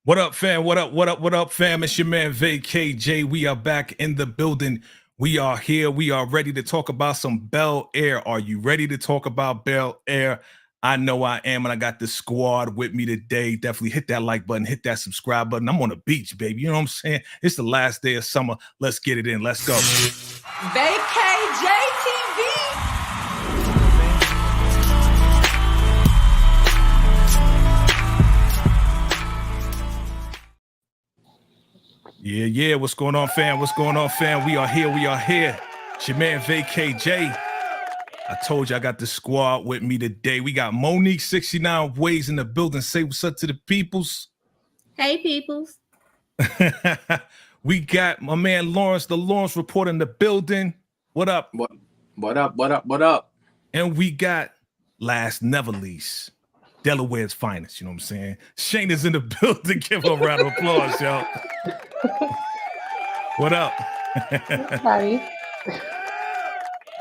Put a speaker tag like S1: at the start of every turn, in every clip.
S1: What up, fam? What up, fam? It's your man VKJ. We are back in the building. We are here. We are ready to talk about some Bel-Air. Are you ready to talk about Bel-Air? I know I am, and I got the squad with me today. Definitely hit that like button, hit that subscribe button. I'm on the beach, baby. You know what I'm saying? It's the last day of summer. Let's get it in. Let's go.
S2: VKJ TV.
S1: Yeah. What's going on, fam? What's going on, fam? We are here. It's your man VKJ. I told you I got the squad with me today. We got Monique 69 Ways in the building. Say what's up to the peoples.
S3: Hey, peoples.
S1: We got my man Lawrence, the Lawrence Report in the building. What up?
S4: What up?
S1: And we got, last never least, Delaware's finest. You know what I'm saying? Shane is in the building. Give her a round of applause, y'all. What up?
S5: Hi.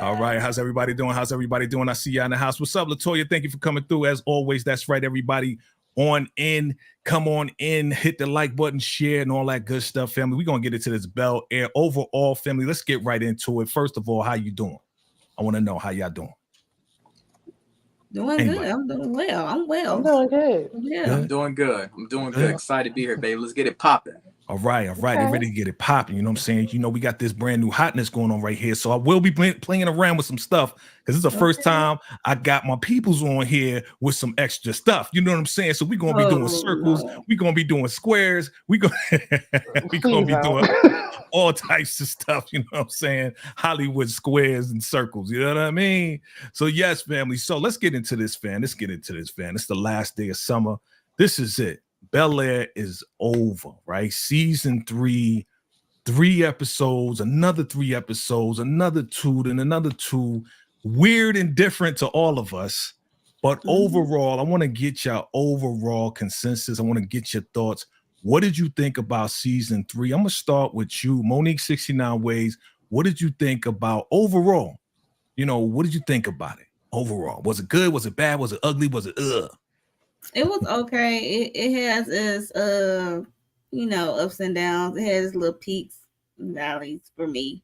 S1: All right, how's everybody doing? I see y'all in the house. What's up, Latoya? Thank you for coming through. As always, that's right, everybody. On in, come on in, hit the like button, share, and all that good stuff, family. We're gonna get into this Bel-Air overall, family. Let's get right into it. First of all, how you doing? I want to know how y'all doing.
S3: Doing
S1: Anybody?
S3: good. I'm doing well. I'm well.
S5: I'm doing good.
S3: Yeah.
S4: I'm doing good. Excited to be here, baby. Let's get it popping.
S1: All right.
S5: Okay.
S1: They're ready to get it popping. You know what I'm saying? You know, we got this brand new hotness going on right here. So I will be playing around with some stuff because this is the first time I got my peoples on here with some extra stuff. You know what I'm saying? So we're going to be doing circles.
S3: No.
S1: We're going to be doing squares. We're going to be doing all types of stuff. You know what I'm saying? Hollywood squares and circles. You know what I mean? So yes, family. So let's get into this, fam. It's the last day of summer. This is it. Bel-Air is over, right? Season 3, 3 episodes, another 3 episodes, another 2, then another 2. Weird and different to all of us. But overall, I want to get your overall consensus. I want to get your thoughts. What did you think about season 3? I'm going to start with you, Monique 69 Ways. What did you think about overall? You know, what did you think about it overall? Was it good? Was it bad? Was it ugly? Was it ugh?
S3: It was okay. It has its ups and downs. It has little peaks and valleys for me.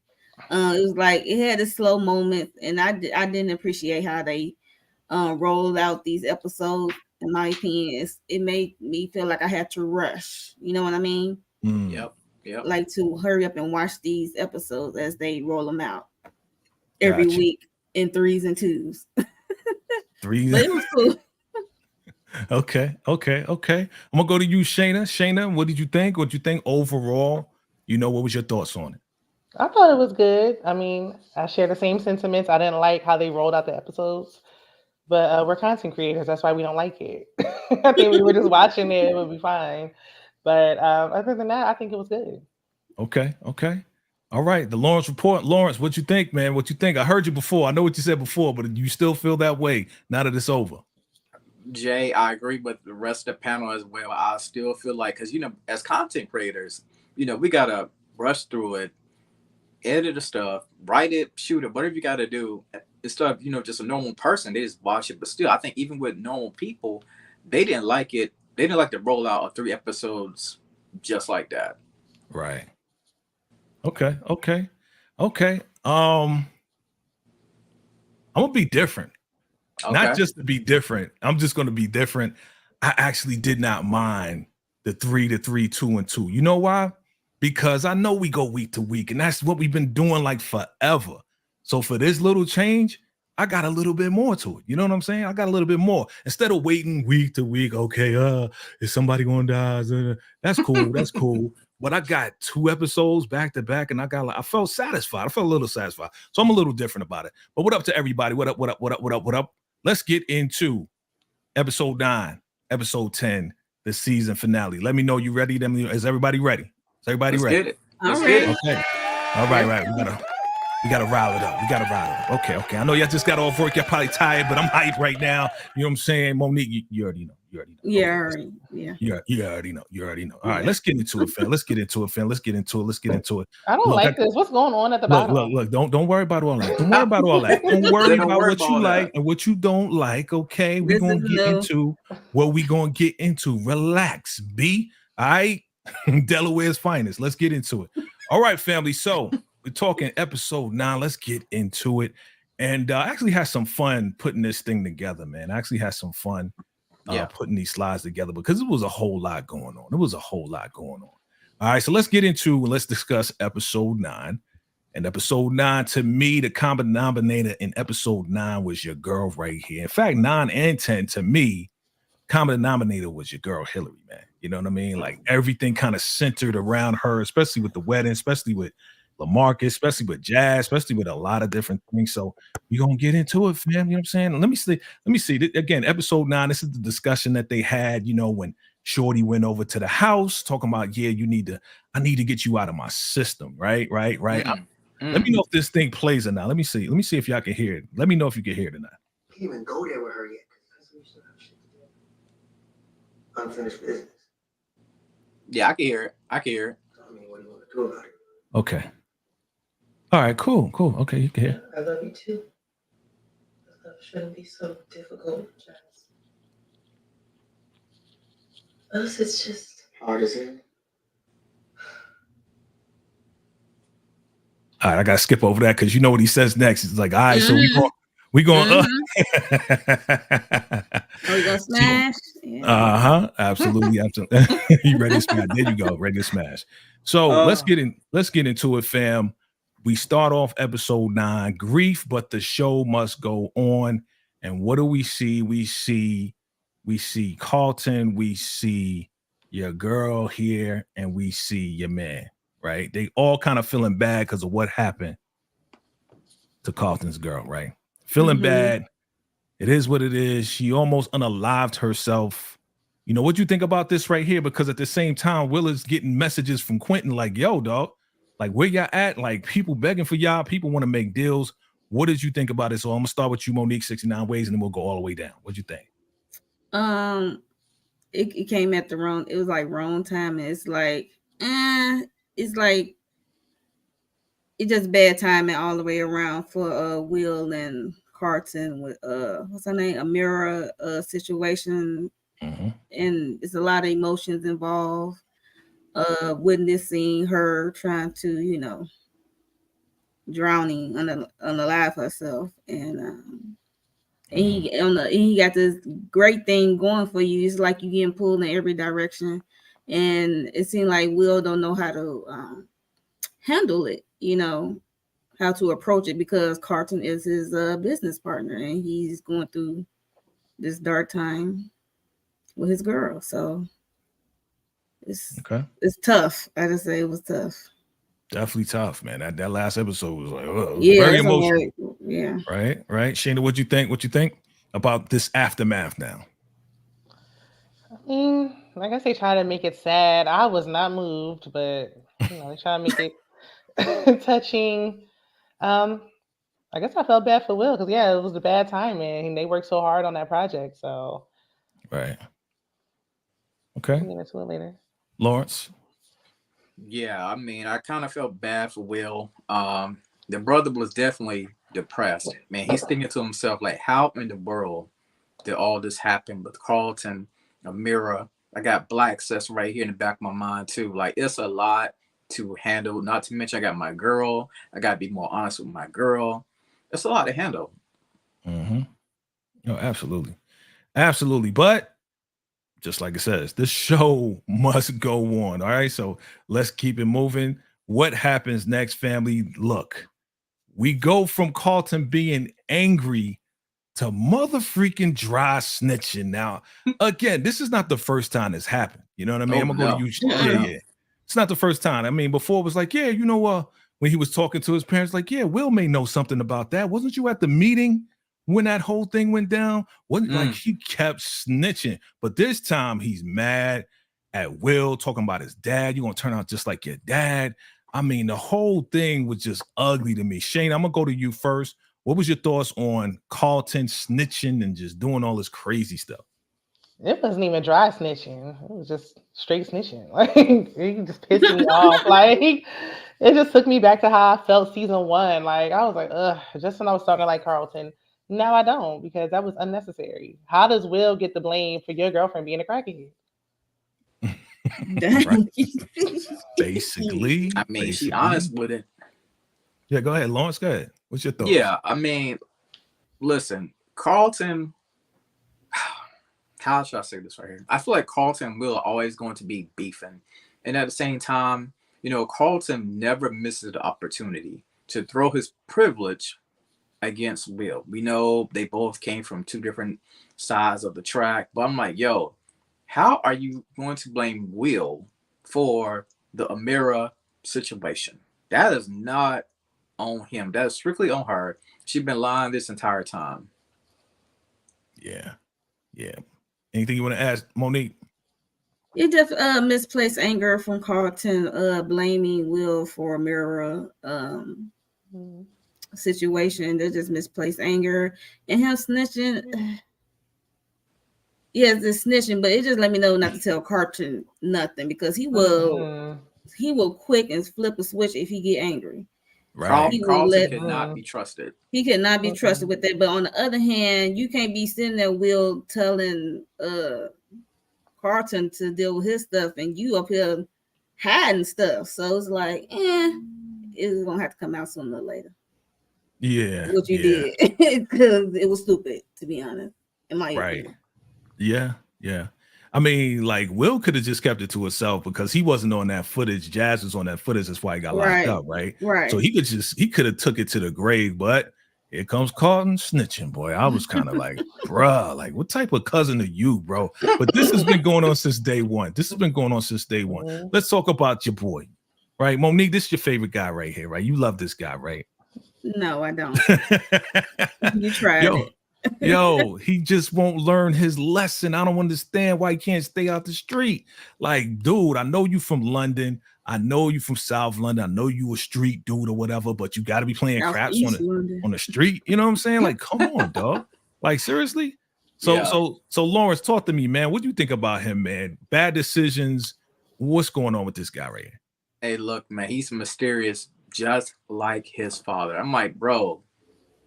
S3: It was like it had its slow moments, and I didn't appreciate how they rolled out these episodes. In my opinion, it made me feel like I had to rush. You know what I mean?
S4: Yep.
S3: Like to hurry up and watch these episodes as they roll them out every
S1: Gotcha.
S3: week in 3s and 2s.
S1: 3.
S3: But it was cool.
S1: Okay. I'm gonna go to you, Shayna. Shayna, what did you think? What did you think overall? You know, what was your thoughts on it?
S5: I thought it was good. I mean, I share the same sentiments. I didn't like how they rolled out the episodes, but we're content creators. That's why we don't like it. I think we were just watching it. It would be fine. But other than that, I think it was good.
S1: Okay. All right. The Lawrence Report. Lawrence, what you think, man? What you think? I heard you before. I know what you said before, but you still feel that way now that it's over?
S4: Jay, I agree with the rest of the panel as well. I still feel like, because, as content creators, we got to rush through it, edit the stuff, write it, shoot it, whatever you got to do. Instead of, just a normal person, they just watch it. But still, I think even with normal people, they didn't like it. They didn't like the rollout of 3 episodes just like that.
S1: Right. Okay. I'm gonna be different.
S4: Okay.
S1: Not just to be different. I'm just gonna be different. I actually did not mind the 3, 2, and 2. You know why? Because I know we go week to week, and that's what we've been doing like forever. So for this little change, I got a little bit more to it. You know what I'm saying? I got a little bit more. Instead of waiting week to week, okay, is somebody gonna die? That's cool. But I got 2 episodes back to back, and I felt satisfied. I felt a little satisfied. So I'm a little different about it. But what up to everybody? What up? Let's get into episode 9, episode 10, the season finale. Let me know you ready. Is everybody ready? Is everybody ready?
S4: Get it.
S3: All
S4: Get
S3: right.
S4: it.
S1: Okay. All right. We gotta rile it up. Okay. I know y'all just got off work. Y'all probably tired, but I'm hyped right now. You know what I'm saying? Monique, you already know.
S3: Yeah.
S1: Okay.
S3: Yeah.
S1: You already know. All right, let's get into it, fam. Let's get into it.
S5: I don't like this. What's going on at the bottom?
S1: Look. Don't worry about all that. Don't worry about what you like and what you don't like. Okay, we're gonna get into what we gonna get into. Relax, B. All right, Delaware's finest. Let's get into it. All right, family. So we're talking episode 9. Let's get into it. And I actually had some fun putting this thing together, man. I actually had some fun putting these slides together because it was a whole lot going on. All right, so let's discuss episode 9. And episode 9, to me, the common denominator in episode 9 was your girl right here. In fact, 9 and 10, to me, common denominator was your girl Hillary, man. You know what I mean? Like everything kind of centered around her, especially with the wedding, especially with LaMarcus, especially with Jazz, especially with a lot of different things. So we're gonna get into it, fam. You know what I'm saying? Let me see. Again, episode 9. This is the discussion that they had, when Shorty went over to the house talking about, I need to get you out of my system, right? Let me know if this thing plays or not. Let me see if y'all can hear it. Let me know if you can hear it or not.
S6: Can't even go there with her yet. Unfinished business.
S4: Yeah, I can hear it.
S6: I mean, what do you want to do about it?
S1: Okay. All right, cool. Okay, you can hear.
S7: I love you too. Love shouldn't be so difficult, Jazz. Us, it's just
S6: hard as it.
S1: All right, I gotta skip over that because you know what he says next. He's like, all right, so we going
S3: we gonna smash.
S1: Absolutely. You ready to smash? There you go, ready to smash. So let's get into it, fam. We start off episode 9, grief, but the show must go on. And what do we see? We see Carlton, we see your girl here, and we see your man, right? They all kind of feeling bad because of what happened to Carlton's girl, right? Feeling bad. It is what it is. She almost unalived herself. What you think about this right here? Because at the same time, Will is getting messages from Quentin like, yo, dog, like where y'all at? Like people begging for y'all. People want to make deals. What did you think about it? So I'm gonna start with you, Monique, 69 Ways, and then we'll go all the way down. What'd you think?
S3: It came at the wrong. It was like wrong time. It's like, it's just bad timing all the way around for Will and Carlton with what's her name, Amira situation, and it's a lot of emotions involved. Witnessing her trying to drowning unalive herself, and he got this great thing going for you. It's like you getting pulled in every direction, and it seemed like Will don't know how to handle it, how to approach it, because Carlton is his business partner and he's going through this dark time with his girl. So it's tough. I just say it was tough.
S1: Definitely tough, man. That last episode was like, very emotional.
S3: Yeah.
S1: Right. Shayna, what you think about this aftermath now?
S5: I mean, like I say, try to make it sad. I was not moved, but they try to make it touching. I guess I felt bad for Will because it was a bad time, and they worked so hard on that project. So,
S1: right. Okay.
S5: We'll get into it later.
S1: Lawrence.
S4: Yeah, I mean, I kind of felt bad for Will. The brother was definitely depressed. Man, he's thinking to himself, like, how in the world did all this happen with Carlton, Amira? I got Black Access right here in the back of my mind, too. Like, it's a lot to handle. Not to mention, I got my girl. I got to be more honest with my girl. It's a lot to handle.
S1: No, absolutely. But just like it says, this show must go on. All right, so let's keep it moving. What happens next, family? Look, we go from Carlton being angry to mother freaking dry snitching. Now, again, this is not the first time this happened. You know what I mean? I'm gonna go to you. Yeah. It's not the first time. I mean, before it was like, when he was talking to his parents, like, Will may know something about that. Wasn't you at the meeting when that whole thing went down? Wasn't like he kept snitching, but this time he's mad at Will, talking about his dad. You're gonna turn out just like your dad. I mean, the whole thing was just ugly to me. Shane, I'm gonna go to you first. What was your thoughts on Carlton snitching and just doing all this crazy stuff?
S5: It wasn't even dry snitching. It was just straight snitching. Like, it just pissed me off. Like, it just took me back to how I felt season 1. Like, I was like, just when I was starting to like Carlton. Now I don't, because that was unnecessary. How does Will get the blame for your girlfriend being a crackhead?
S1: Right. Basically.
S4: I mean, she
S1: basically.
S4: honest with it.
S1: Yeah, go ahead, Lawrence. Go ahead. What's your thoughts?
S4: Yeah, I mean, listen, Carlton. How should I say this right here? I feel like Carlton and Will are always going to be beefing, and at the same time, Carlton never misses the opportunity to throw his privilege against Will. We know they both came from two different sides of the track, but I'm like, yo, how are you going to blame Will for the Amira situation? That is not on him. That is strictly on her. She's been lying this entire time.
S1: Yeah. Anything you want to ask, Monique?
S3: It just misplaced anger from Carlton, blaming Will for Amira situation. They just misplaced anger and him snitching. Yes, the snitching, but it just let me know not to tell Carlton nothing because he will quick and flip a switch if he get angry.
S1: Right.
S4: Carlton could not be trusted.
S3: He could not be trusted with that. But on the other hand, you can't be sitting there, Will, telling Carlton to deal with his stuff, and you up here hiding stuff. So it's like, it's gonna have to come out sooner or later.
S1: Yeah.
S3: What you did, because it was stupid, to be honest. In my opinion.
S1: Yeah. I mean, like Will could have just kept it to himself because he wasn't on that footage. Jazz was on that footage. That's why he got locked up, right?
S3: Right.
S1: So he could have took it to the grave, but here comes Carlton snitching, boy. I was kind of like, bruh, like what type of cousin are you, bro? But this has been going on since day one. Let's talk about your boy, right? Monique, this is your favorite guy right here, right? You love this guy, right?
S3: No, I don't. You tried it.
S1: Yo, he just won't learn his lesson. I don't understand why he can't stay out the street. Like, dude, I know you from London. I know you from South London. I know you a street dude or whatever, but you got to be playing craps on the street. You know what I'm saying? Like, come on, dog. Like, seriously? So Lawrence, talk to me, man. What do you think about him, man? Bad decisions. What's going on with this guy right here?
S4: Hey, look, man, he's mysterious, just like his father. I'm like, bro,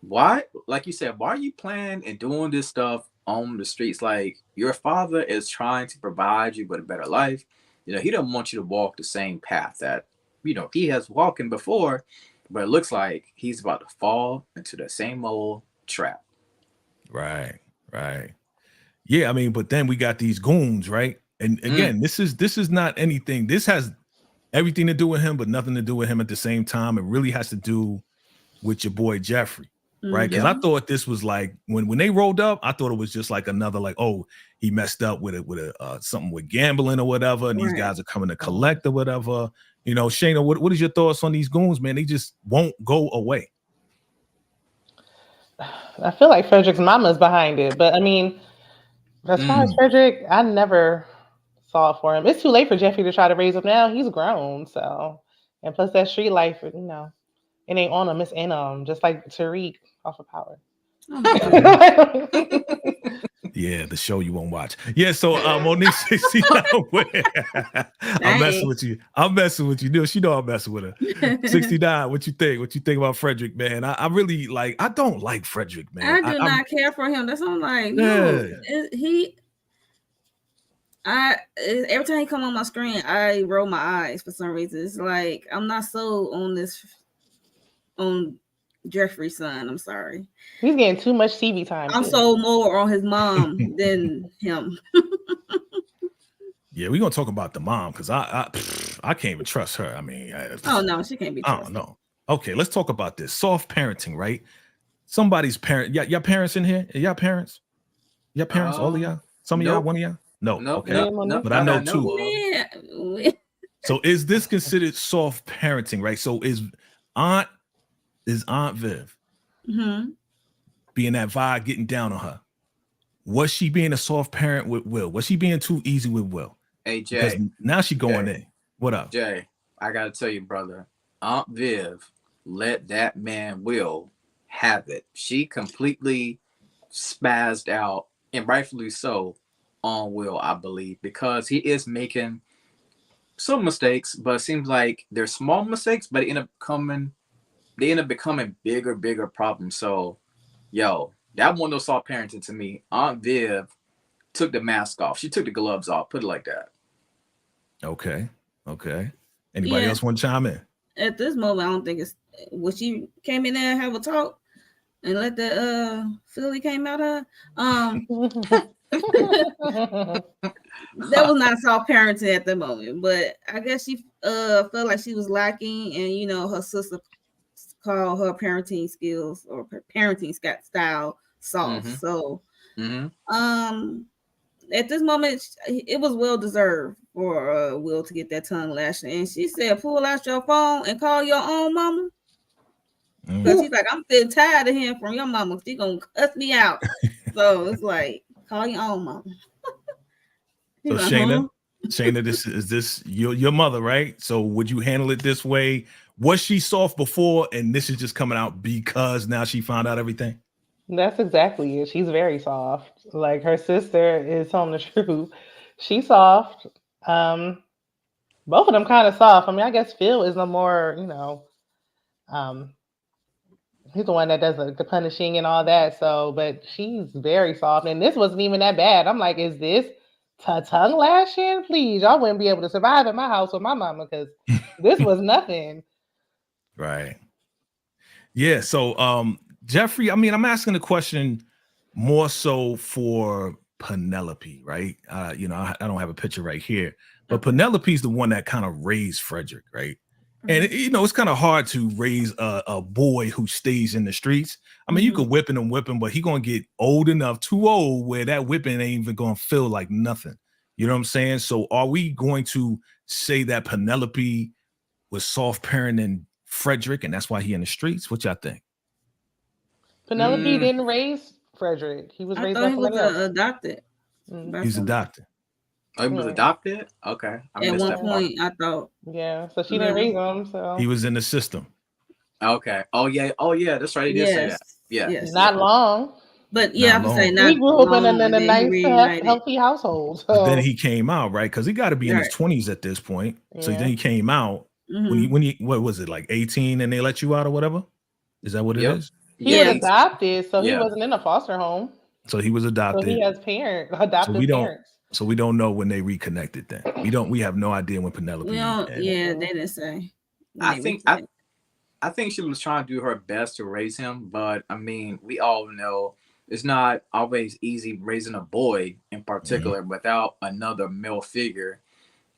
S4: why, like you said, why are you playing and doing this stuff on the streets? Like, your father is trying to provide you with a better life. He doesn't want you to walk the same path that, he has walking before, but it looks like he's about to fall into the same old trap.
S1: Right. Yeah, I mean, but then we got these goons, right? And again, this is not anything. This has everything to do with him, but nothing to do with him at the same time. It really has to do with your boy Jeffrey. Right, because I thought this was like when they rolled up, I thought it was just like another like, oh, he messed up with something with gambling or whatever, and these guys are coming to collect or whatever. Shayna, what is your thoughts on these goons, man? They just won't go away.
S5: I feel like Frederick's mama's behind it, but I mean, as far as Frederick, I never saw it for him. It's too late for Jeffrey to try to raise him now. He's grown, so, and plus that street life, it ain't on him. It's in him, just like Tariq off of Power.
S1: Yeah, the show you won't watch. Yeah, so Monique 69. I'm messing with you. She know I'm messing with her. 69. What you think? What you think about Frederick, man? I really I don't like Frederick, man.
S3: I do not care for him. That's what I'm like. Every time he come on my screen, I roll my eyes for some reason. It's like I'm not so on Jeffrey's son. I'm sorry.
S5: He's getting too much TV time.
S3: I'm so more on his mom than him.
S1: Yeah, we're gonna talk about the mom because I can't even trust her. I mean,
S3: no, she can't be trusted.
S1: I don't know. Okay, let's talk about this soft parenting, right? Somebody's parent. Y'all parents in here? Y'all parents? Y'all parents? All of y'all? Some of y'all? One of y'all? No. Okay.
S4: No,
S1: but I know two.
S3: Yeah.
S1: So is this considered soft parenting, right? So is Aunt Viv being that vibe, getting down on her? Was she being a soft parent with Will? Was she being too easy with Will?
S4: Hey, Jay.
S1: Because now she going in. What up?
S4: Jay, I got to tell you, brother, Aunt Viv let that man Will have it. She completely spazzed out, and rightfully so, on Will, I believe, because he is making some mistakes, but it seems like they're small mistakes, but they end up becoming bigger problems. So, that one of those soft parenting to me. Aunt Viv took the mask off. She took the gloves off. Put it like that.
S1: Okay. Anybody
S3: Yeah,
S1: else want to chime in?
S3: at this moment, I don't think it's when she came in there and have a talk and let the Philly came out of that was not soft parenting at the moment, but I guess she felt like she was lacking, and you know her sister called her parenting skills or her parenting style soft.
S4: Mm-hmm.
S3: So
S4: Mm-hmm.
S3: at this moment, it was well deserved for Will to get that tongue lashing. And she said, "Pull out your phone and call your own mama." Because she's like, "I'm still tired of hearing from your mama. She gonna cuss me out." So it's like, call your own mama.
S1: So
S3: He's like, huh?
S1: Shayna, this is your mother, right? So would you handle it this way? Was she soft before, and this is just coming out because now she found out everything?
S5: That's exactly it. She's very soft. Like her sister is telling the truth. She's soft. Um, both of them kind of soft. I mean, I guess Phil is no more, um, he's the one that does the punishing and all that. So, but she's very soft. And this wasn't even that bad. I'm like, is this tongue lashing? Please, y'all wouldn't be able to survive in my house with my mama because this was nothing.
S1: Right. Yeah. So Jeffrey, I mean, I'm asking the question more so for Penelope, right? I don't have a picture right here, but Penelope's the one that kind of raised Frederick, right? And it's kind of hard to raise a boy who stays in the streets. I mean, you could whip him, but he gonna get old enough, too old, where that whipping ain't even gonna feel like nothing. You know what I'm saying? So, are we going to say that Penelope was soft parenting Frederick, and that's why he in the streets? What y'all think?
S5: Penelope didn't raise Frederick. He was
S3: I
S5: raised
S3: thought
S5: by
S3: he was
S5: somebody else.
S3: adopted.
S1: He's adopted.
S4: Oh, he was adopted? Okay. I
S3: At
S4: missed
S3: one
S4: that part.
S3: point, I thought.
S5: Yeah, so she didn't raise him. So
S1: he was in the system.
S4: Okay. Oh yeah. That's right. He did say that. Yeah.
S3: Yes.
S5: Not long.
S3: But yeah, I would say not
S5: He grew up
S3: long,
S5: in a
S3: and then he
S5: nice,
S3: reunited.
S5: healthy household. So
S1: But then he came out, right? Because he got to be in his 20s at this point. So then he came out when he what was it, like 18, and they let you out or whatever? Is that what it is?
S5: He was adopted, so he wasn't in a foster home.
S1: So he was adopted.
S5: So he has adoptive parents.
S1: So we don't know when they reconnected. Then we have no idea when Penelope.
S3: They didn't say.
S4: I think she was trying to do her best to raise him, but I mean, we all know it's not always easy raising a boy in particular without another male figure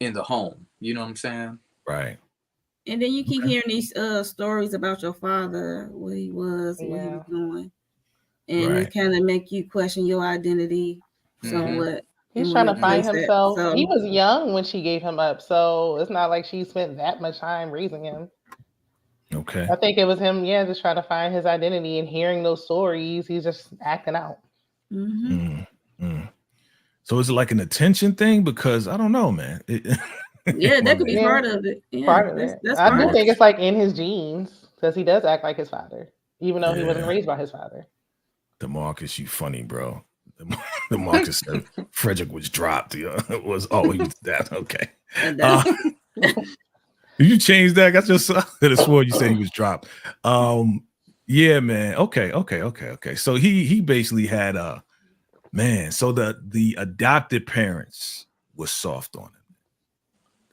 S4: in the home. You know what I'm saying?
S1: Right.
S3: And then you keep hearing these stories about your father, where he was, what he was doing, and it kind of make you question your identity somewhat.
S5: He's trying to find himself. So, he was young when she gave him up, so it's not like she spent that much time raising him.
S1: Okay.
S5: I think it was him, just trying to find his identity, and hearing those stories, he's just acting out.
S1: So is it like an attention thing? Because I don't know, man.
S3: That could be part of it. Yeah,
S5: part of it. I do think it's like in his genes, because he does act like his father, even though he wasn't raised by his father.
S1: DeMarcus, you funny, bro. DeMarcus said Frederick was dropped. He was that. Okay. Did you change that? I just could have sworn you said he was dropped. Yeah, man. Okay. So he basically had man. So the adopted parents were soft on him.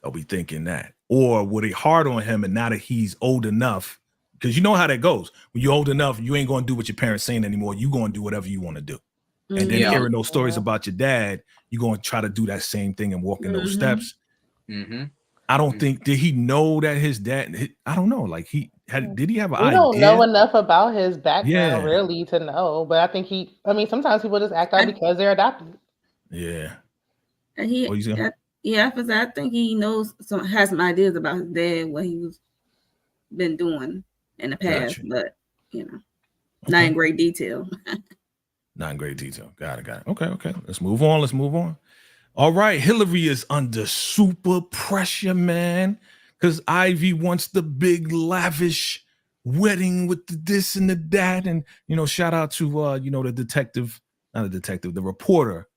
S1: Are we thinking that, or were they hard on him? And now that he's old enough, because you know how that goes. When you're old enough, you ain't going to do what your parents saying anymore. You're going to do whatever you want to do. And then hearing those stories about your dad, you're going to try to do that same thing and walk in those steps. I don't think, did he know that his dad, I don't know, like did he have an idea?
S5: We don't know enough about his background really to know, but I think sometimes people just act out because they're adopted.
S1: Yeah.
S3: And I think he knows has some ideas about his dad, what he was been doing in the past, but not in great detail.
S1: Not in great detail. Got it. Okay. Let's move on. All right. Hillary is under super pressure, man, because Ivy wants the big lavish wedding with the this and the that. And, shout out to, the reporter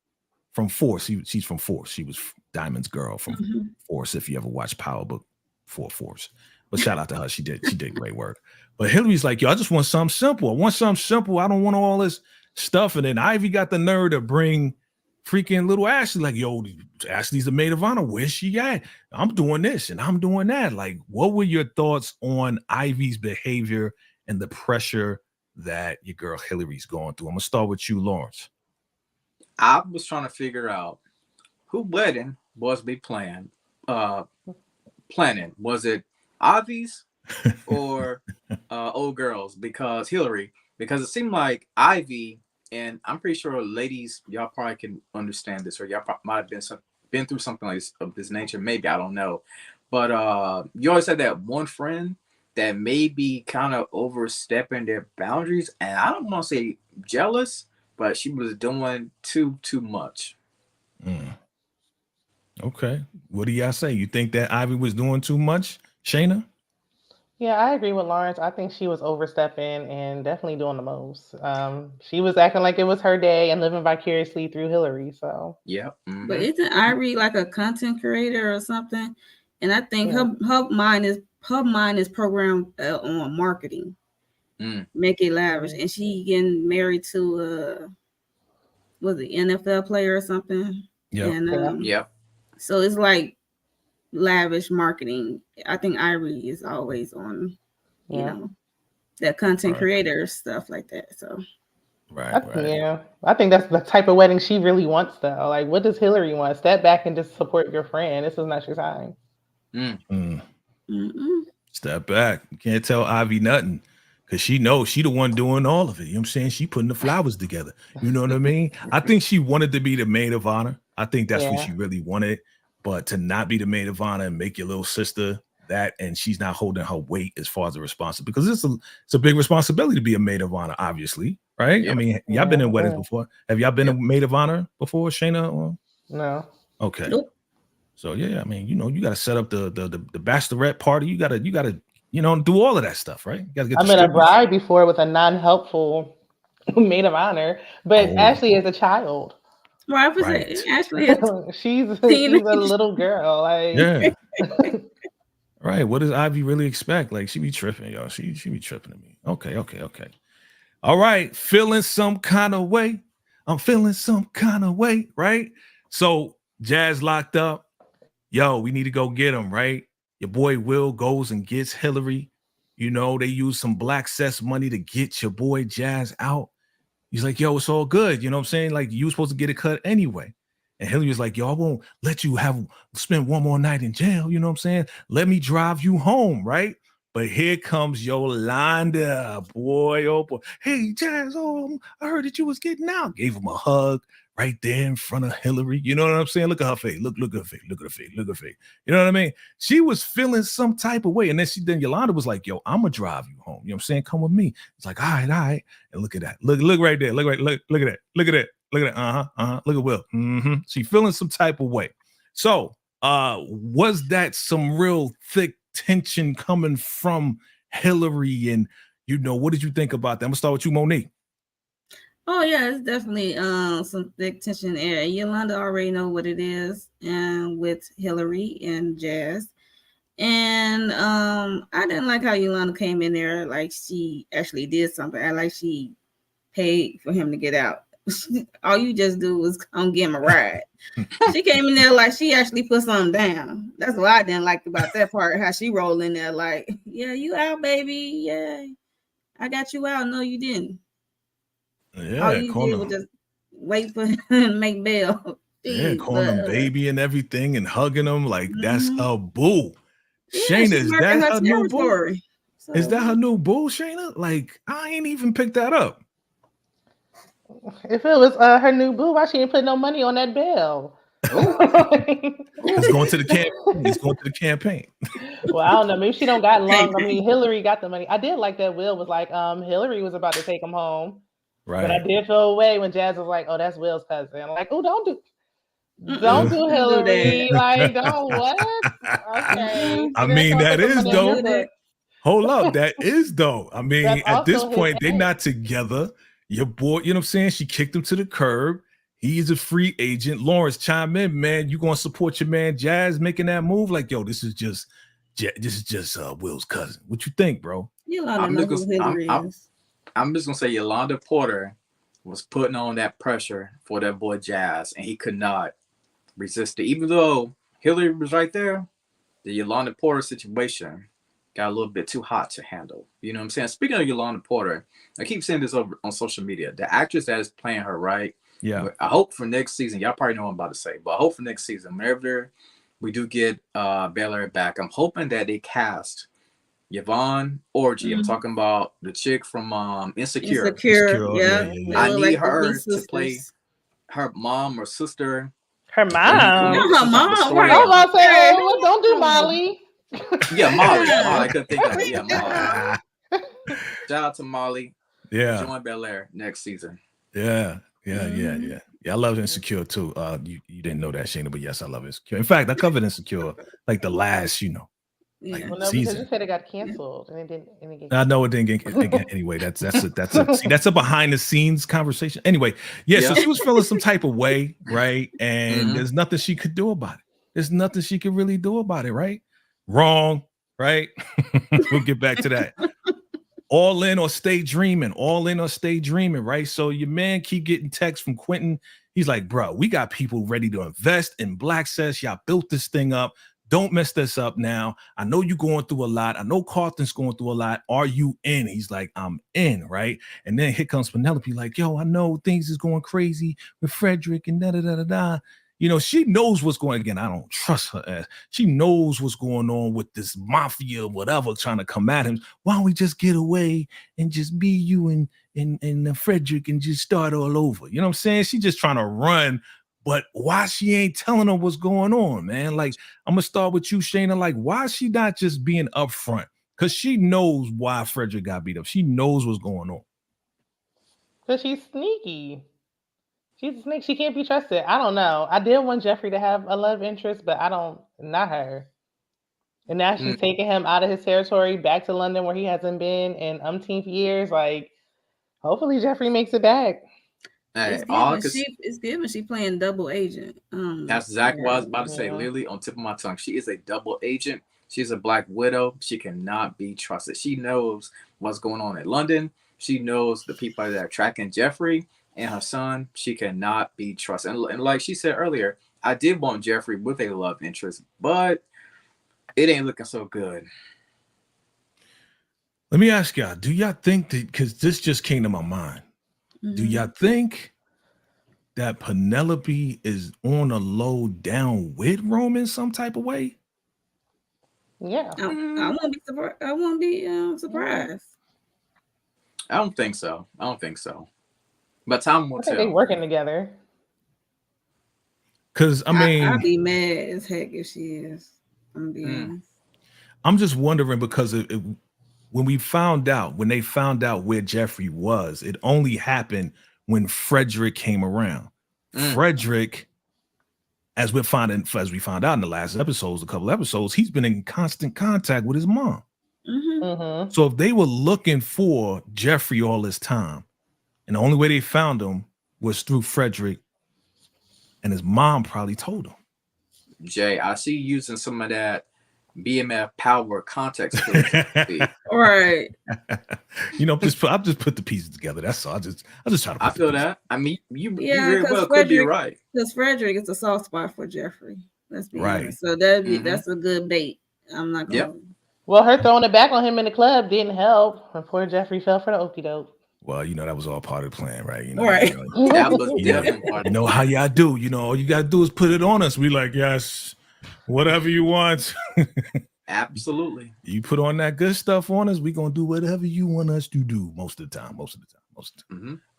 S1: from Force. She's from Force. She was Diamond's girl from Force. If you ever watch Power Book for Force, but shout out to her. She did great work. But Hillary's like, yo, I just want something simple. I don't want all this stuff. And then Ivy got the nerve to bring freaking little Ashley, like, yo, Ashley's the maid of honor. Where's she at? I'm doing this and I'm doing that. Like, what were your thoughts on Ivy's behavior and the pressure that your girl Hillary's going through? I'm gonna start with you, Lawrence.
S4: I was trying to figure out who wedding was be planning. Was it Ivy's or old girls? Because Hillary, because it seemed like Ivy, and I'm pretty sure ladies, y'all probably can understand this, or y'all might have been through something like this, of this nature. Maybe, I don't know. But you always had that one friend that may be kind of overstepping their boundaries, and I don't want to say jealous, but she was doing too much.
S1: Okay. What do y'all say? You think that Ivy was doing too much, Shayna?
S5: Yeah, I agree with Lawrence. I think she was overstepping and definitely doing the most. She was acting like it was her day and living vicariously through Hillary. So
S4: yeah. Mm-hmm.
S3: But isn't Irie like a content creator or something? And I think her mind is programmed on marketing, make it lavish, and she getting married to was it NFL player or something?
S1: Yeah.
S3: And so it's like lavish marketing. I think Irie is always on, you know, that content creator stuff like that. So
S5: yeah, I think that's the type of wedding she really wants, though. Like, what does Hillary want? Step back and just support your friend. This is not your time.
S1: Step back. You can't tell Ivy nothing because she knows she the one doing all of it. You know what I'm saying? She putting the flowers together. You know what I mean? I think she wanted to be the maid of honor. I think that's what she really wanted. But to not be the maid of honor and make your little sister that, and she's not holding her weight as far as the responsibility, because it's a big responsibility to be a maid of honor, obviously, right? I mean, y'all been in weddings before. Have y'all been a maid of honor before, Shayna? Or?
S5: No.
S1: Okay. Nope. So yeah, I mean, you know, you got to set up the bachelorette party. You gotta, you know, do all of that stuff, right? You gotta get.
S5: I've been a bride before with a non-helpful maid of honor, but Ashley is a child.
S3: Right. Ashley
S5: she's a little girl. Like,
S1: yeah. Right. What does Ivy really expect? Like, she be tripping, y'all. She be tripping at me. Okay. All right. Feeling some kind of way. I'm feeling some kind of way, right? So Jazz locked up. Yo, we need to go get him, right? Your boy Will goes and gets Hillary. You know, they use some black cess money to get your boy Jazz out. He's like, yo, it's all good. You know what I'm saying? Like, you were supposed to get a cut anyway. And Hillary was like, yo, I won't let you spend one more night in jail. You know what I'm saying? Let me drive you home, right? But here comes Yolanda, boy, oh boy. Hey, Jazz, I heard that you was getting out. Gave him a hug right there in front of Hillary. You know what I'm saying? Look at her face. Look at her face. Look at her face. Look at her face. You know what I mean? She was feeling some type of way. And then Yolanda was like, yo, I'm going to drive you home. You know what I'm saying? Come with me. It's like, all right. And look at that. Look right there. Look at that. Look at that. Look at that. Look at Will. She feeling some type of way. So was that some real thick tension coming from Hillary? And, you know, what did you think about that? I'm going to start with you, Monique.
S3: Oh yeah, it's definitely some thick tension there. Yolanda already know what it is, and with Hillary and Jazz. And I didn't like how Yolanda came in there like she actually did something. I like she paid for him to get out. All you just do was come give him a ride. She came in there like she actually put something down. That's what I didn't like about that part, how she rolled in there like, yeah, you out, baby. Yeah, I got you out. No, you didn't.
S1: Yeah,
S3: all you did was just wait for him to make bail.
S1: Yeah, calling him baby and everything and hugging him like that's her boo. Shayna, is that her new boo? So, is that her new boo, Shayna? Like, I ain't even picked that up.
S5: If it was her new boo, why she didn't put no money on that bill?
S1: It's going to the campaign. It's going to the campaign.
S5: Well, I don't know. Maybe she don't got long. I mean, Hillary got the money. I did like that Will was like, Hillary was about to take him home. Right. But I did feel away when Jazz was like, oh, that's Will's cousin. I'm like, oh, don't do Hillary. Like, don't what? Okay.
S1: I mean, that is dope. Hold up. That is dope. I mean, at this point, they're not together. Your boy, you know what I'm saying? She kicked him to the curb. He's a free agent. Lawrence, chime in, man. You gonna support your man Jazz making that move? Like, yo, this is just Will's cousin. What you think, bro?
S4: I'm just gonna say Yolanda Porter was putting on that pressure for that boy Jazz, and he could not resist it. Even though Hillary was right there, the Yolanda Porter situation got a little bit too hot to handle. You know what I'm saying? Speaking of Yolanda Porter, I keep saying this over on social media. The actress that is playing her, right?
S1: Yeah.
S4: I hope for next season, y'all probably know what I'm about to say, but I hope for next season, whenever we do get Bel-Air back, I'm hoping that they cast Yvonne Orji. I'm talking about the chick from Insecure.
S3: Insecure, yeah.
S1: Yeah.
S4: I need
S3: like
S4: her to play her mom or sister.
S5: Her mom.
S3: Not her mom, right?
S5: I was about to say, oh, don't do Molly.
S4: Yeah, Molly. I couldn't think of it. Yeah, Molly. Shout out to Molly.
S1: Yeah.
S4: Join Bel-Air next season.
S1: Yeah. I love Insecure too. You didn't know that, Shayna, but yes, I love Insecure. In fact, I covered Insecure like the last, like
S5: Well, no,
S1: season.
S5: because you said it got canceled and it didn't.
S1: I know it didn't get anyway. That's a behind the scenes conversation. Anyway, so she was feeling some type of way, right? And there's nothing she could do about it. There's nothing she could really do about it, right? Wrong, right? We'll get back to that. All in or stay dreaming. All in or stay dreaming, right? So your man keep getting texts from Quentin. He's like, bro, we got people ready to invest in Black Sess. Y'all built this thing up. Don't mess this up now. I know you're going through a lot. I know Carlton's going through a lot. Are you in? He's like, I'm in, right? And then here comes Penelope like, yo, I know things is going crazy with Frederick and da-da-da-da-da. She knows what's going on. Again, I don't trust her ass. She knows what's going on with this mafia, whatever, trying to come at him. Why don't we just get away and just be you and Frederick and just start all over? You know what I'm saying? She's just trying to run. But why she ain't telling her what's going on, man? Like, I'm going to start with you, Shayna. Like, why is she not just being upfront? Because she knows why Frederick got beat up. She knows what's going on.
S5: Because she's sneaky. She's a snake. She can't be trusted. I don't know. I did want Jeffrey to have a love interest, but not her. And now she's taking him out of his territory back to London where he hasn't been in umpteenth years. Like, hopefully Jeffrey makes it back.
S4: Hey,
S3: it's given she playing double agent.
S4: That's exactly what I was about to say. Literally on tip of my tongue. She is a double agent. She's a Black widow. She cannot be trusted. She knows what's going on in London. She knows the people that are tracking Jeffrey and her son. She cannot be trusted. And like she said earlier, I did want Jeffrey with a love interest, but it ain't looking so good.
S1: Let me ask y'all, do y'all think that, because this just came to my mind, do y'all think that Penelope is on a low down with Roman some type of way?
S5: Yeah.
S3: I won't be surprised. I won't be surprised.
S4: I don't think so. But time will tell.
S5: They're working together.
S1: Because I mean,
S3: I'd be mad as heck if she is. I'm being honest.
S1: I'm just wondering because when they found out where Jeffrey was, it only happened when Frederick came around. Frederick, as we found out in the last episodes, a couple episodes, he's been in constant contact with his mom. So if they were looking for Jeffrey all this time, and the only way they found him was through Frederick, and his mom probably told him.
S4: Jay, I see you using some of that BMF power context.
S3: Right.
S1: I've just put the pieces together. That's all. I just try to.
S4: I feel that. I mean, you very well could be right.
S3: Because Frederick is a soft spot for Jeffrey. Let's be honest. So that's a good bait. I'm not gonna.
S5: Well, her throwing it back on him in the club didn't help. When poor Jeffrey fell for the okie doke.
S1: Well, that was all part of the plan, right?
S3: Right.
S4: That was definitely part of
S1: how y'all do. All you gotta do is put it on us. We like, yes, whatever you want.
S4: Absolutely.
S1: You put on that good stuff on us, we gonna do whatever you want us to do most of the time.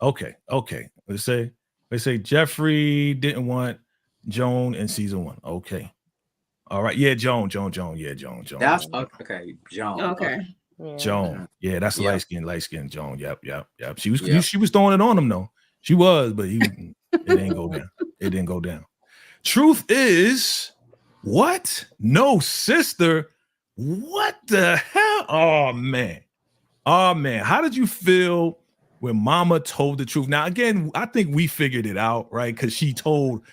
S1: Okay. Let's say Jeffrey didn't want Joan in season 1. Okay. All right. Yeah, Joan. Yeah, Joan.
S4: That's okay. Joan.
S3: Okay.
S1: Joan. Yeah, that's light skin Joan. Yep. She was throwing it on him though. She was, but it didn't go down. It didn't go down. Truth is, what? No sister. What the hell? Oh man. How did you feel when Mama told the truth? Now, again, I think we figured it out, right? Because she told,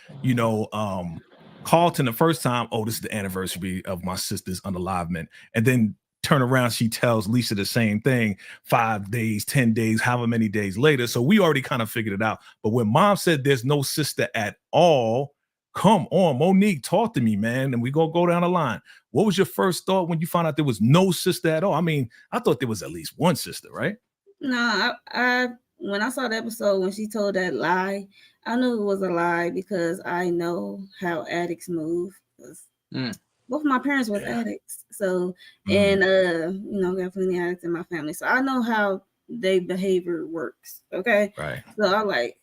S1: Carlton the first time, oh, this is the anniversary of my sister's unalivement, and then turn around, she tells Lisa the same thing 5 days, 10 days, however many days later. So we already kind of figured it out. But when mom said there's no sister at all, come on, Monique, talk to me, man. And we go down the line. What was your first thought when you found out there was no sister at all? I mean, I thought there was at least one sister, right?
S3: No, I when I saw the episode when she told that lie, I knew it was a lie because I know how addicts move. Both of my parents was addicts, so and got plenty of addicts in my family, so I know how their behavior works. Okay,
S1: right.
S3: So I like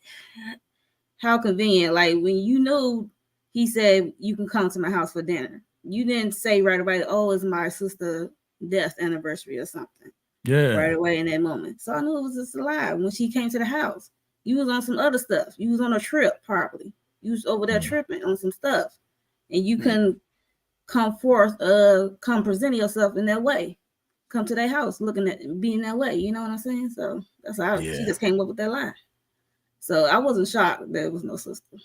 S3: how convenient. Like when you know he said you can come to my house for dinner, you didn't say right away, "Oh, it's my sister's death anniversary" or something.
S1: Yeah.
S3: Right away in that moment. So I knew it was just a lie. When she came to the house, you was on some other stuff. You was on a trip, probably. You was over there tripping on some stuff. And you couldn't come present yourself in that way. Come to their house looking at being that way. You know what I'm saying? So that's how she just came up with that lie. So I wasn't shocked there was no sister.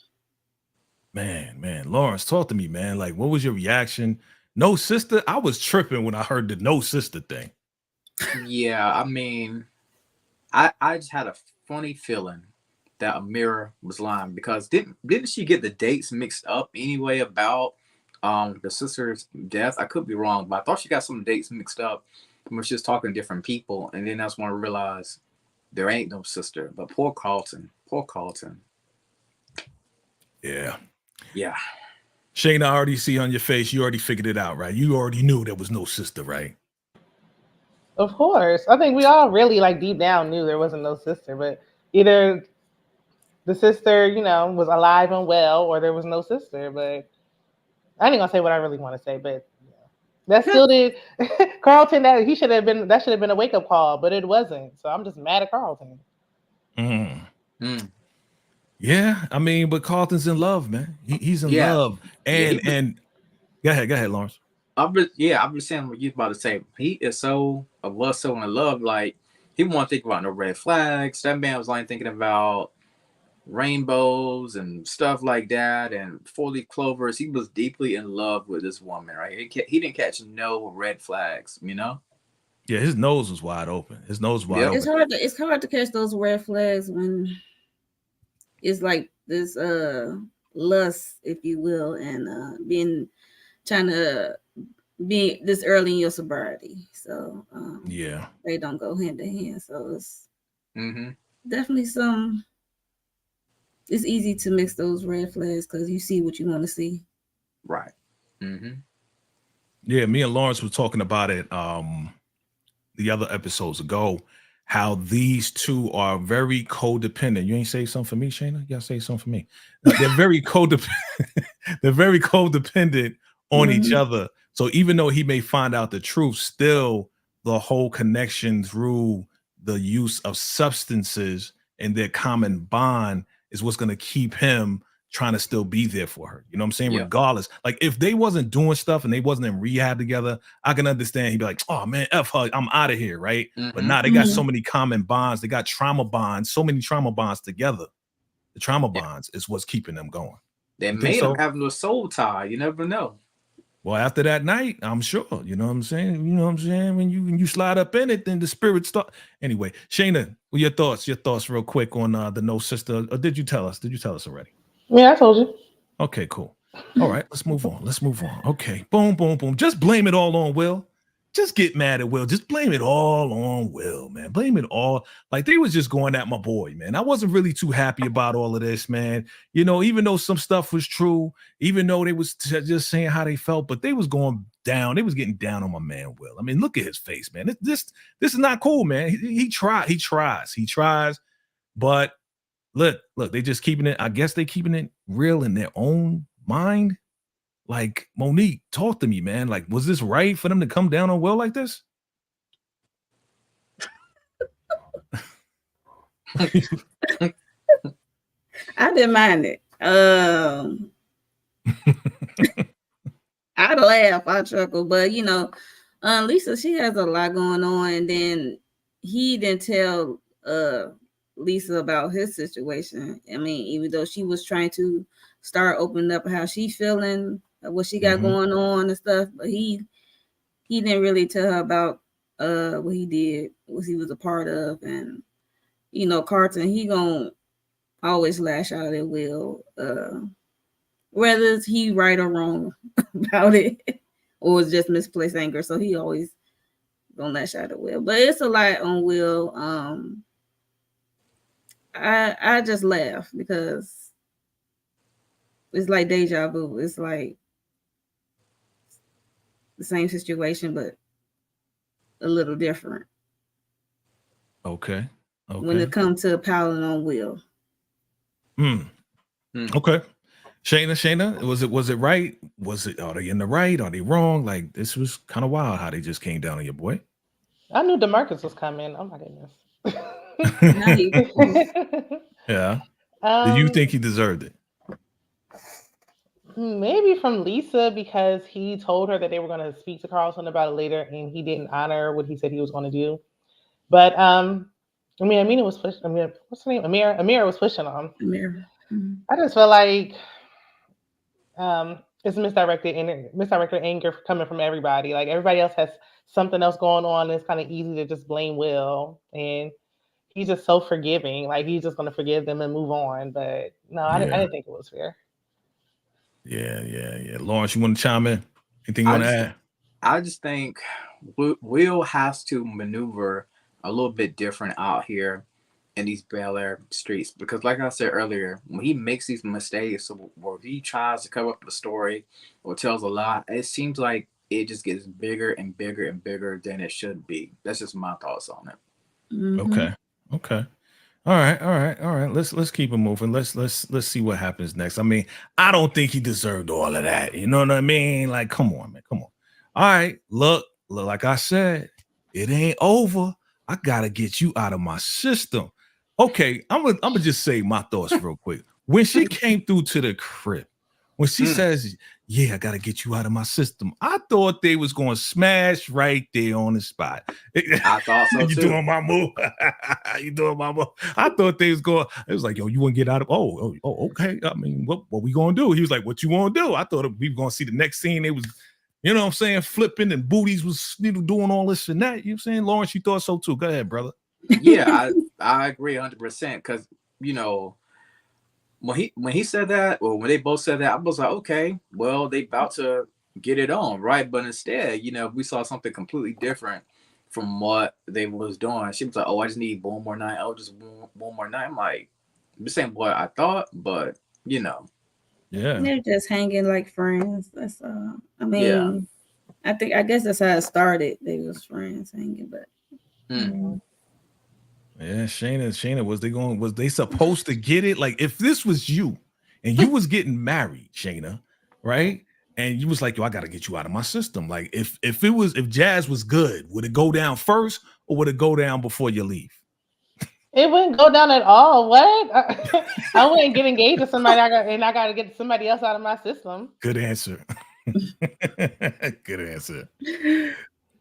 S1: Man, Lawrence, talk to me, man. Like, what was your reaction? No sister? I was tripping when I heard the no sister thing.
S4: Yeah, I mean, I just had a funny feeling that Amira was lying because didn't she get the dates mixed up anyway about the sister's death? I could be wrong, but I thought she got some dates mixed up when she was talking to different people, and then that's when I realized there ain't no sister. But poor Carlton.
S1: Yeah.
S3: Shayna,
S1: I already see on your face, you already figured it out, right? You already knew there was no sister, right?
S5: Of course. I think we all really like deep down knew there wasn't no sister, but either the sister, was alive and well, or there was no sister. But I ain't gonna say what I really want to say, but that still did Carlton, that should have been a wake-up call, but it wasn't. So I'm just mad at Carlton.
S1: Yeah, I mean, but Carlton's in love, man. He's in love. And go ahead, Lawrence.
S4: I'm just saying what you're about to say. He is so in love. Like he won't think about no red flags. That man was like thinking about rainbows and stuff like that, and 4-leaf clovers. He was deeply in love with this woman, right? He didn't catch no red flags,
S1: Yeah, his nose was wide open. Open.
S3: It's hard to catch those red flags when it's like this lust, if you will, and trying to be this early in your sobriety. So they don't go hand in hand. So it's definitely it's easy to mix those red flags because you see what you want to see.
S4: Right.
S1: Yeah, me and Lawrence were talking about it the other episodes ago, how these two are very codependent. You ain't say something for me, Shayna? You gotta say something for me. They're very codependent. They're very codependent on each other. So even though he may find out the truth, still the whole connection through the use of substances and their common bond is what's going to keep him trying to still be there for her. You know what I'm saying? Yeah. Regardless, like if they wasn't doing stuff and they wasn't in rehab together, I can understand. He'd be like, oh man, F her, I'm out of here. Right. But nah, they got so many common bonds. They got trauma bonds, so many trauma bonds together. The trauma bonds is what's keeping them going.
S4: They made them have no soul tie. You never know.
S1: Well, after that night, I'm sure. You know what I'm saying? When you slide up in it, then the spirit start. Anyway, Shayna, your thoughts real quick on the no sister. Or did you tell us already?
S5: Yeah, I told you.
S1: Okay, cool. All right, let's move on. Okay, boom. Just blame it all on Will. Just get mad at Will. Just blame it all on Will, man. Blame it all. Like they was just going at my boy, man. I wasn't really too happy about all of this, man. Even though some stuff was true, even though they was just saying how they felt, but they was going down. They was getting down on my man Will. I mean, look at his face, man. This is not cool, man. He tries, but look, they just keeping it. I guess they keeping it real in their own mind. Like, Monique, talk to me, man. Like, was this right for them to come down on Will like this?
S3: I didn't mind it. I'd laugh, I'd chuckle, but Lisa, she has a lot going on, and then he didn't tell Lisa about his situation. I mean, even though she was trying to start opening up how she's feeling, what she got going on and stuff, but he didn't really tell her about what he did, what he was a part of, and you know, Carlton, he gonna always lash out at Will, whether he right or wrong about it, or it's just misplaced anger. So he always gonna lash out at Will, but it's a lot on Will. I just laugh because it's like deja vu. It's like the same situation, but a little different.
S1: Okay.
S3: When it comes to piling on Will.
S1: Okay. Shayna, was it right? Are they in the right? Are they wrong? Like, this was kind of wild how they just came down on your boy.
S5: I knew DeMarcus was coming. Oh my goodness.
S1: Yeah. Do you think he deserved it?
S5: Maybe from Lisa, because he told her that they were going to speak to Carlton about it later, and he didn't honor what he said he was going to do. But Amira was pushing. What's her name? Amira was pushing on.
S3: Amira. Mm-hmm.
S5: I just feel like it's misdirected anger coming from everybody. Like, everybody else has something else going on. And it's kind of easy to just blame Will, and he's just so forgiving. Like, he's just going to forgive them and move on. But no, I didn't think it was fair.
S1: Yeah. Lawrence, you want to chime in? Anything you want to add?
S4: I just think Will has to maneuver a little bit different out here in these Bel-Air streets, because like I said earlier, when he makes these mistakes or he tries to cover up a story or tells a lie, it seems like it just gets bigger and bigger and bigger than it should be. That's just my thoughts on it.
S1: Mm-hmm. Okay. All right. Let's keep it moving. Let's see what happens next. I mean, I don't think he deserved all of that. You know what I mean? Like, come on, man. Come on. All right. Look, like I said, it ain't over. I gotta get you out of my system. Okay, I'm gonna just say my thoughts real quick. When she came through to the crib, when she says, "Yeah, I gotta get you out of my system," I thought they was gonna smash right there on the spot.
S4: I thought so
S1: you
S4: too.
S1: doing my move? You doing my move? I thought they was going. It was like, "Yo, you want to get out of?" Oh, okay. I mean, what we gonna do? He was like, "What you want to do?" I thought we were gonna see the next scene. It was, you know what I'm saying, flipping and booties was, you know, doing all this and that. You know what I'm saying, Lawrence, you thought so too. Go ahead, brother.
S4: Yeah, I agree 100%, because you know, when he said that, or when they both said that, I was like, okay, well, they about to get it on, right? But instead, you know, we saw something completely different from what they was doing. She was like, oh, I just need one more night. Oh, just one more night. I'm like, this ain't what I thought, but you know.
S1: Yeah.
S3: They're just hanging like friends. That's I mean, yeah. I guess that's how it started. They was friends hanging, but
S1: yeah, Shayna, was they supposed to get it? Like, if this was you and you was getting married, Shayna, right? And you was like, yo, I gotta get you out of my system. Like, if Jazz was good, would it go down first or would it go down before you leave?
S5: It wouldn't go down at all. What? I wouldn't get engaged to somebody I got to get somebody else out of my system.
S1: Good answer. Good answer.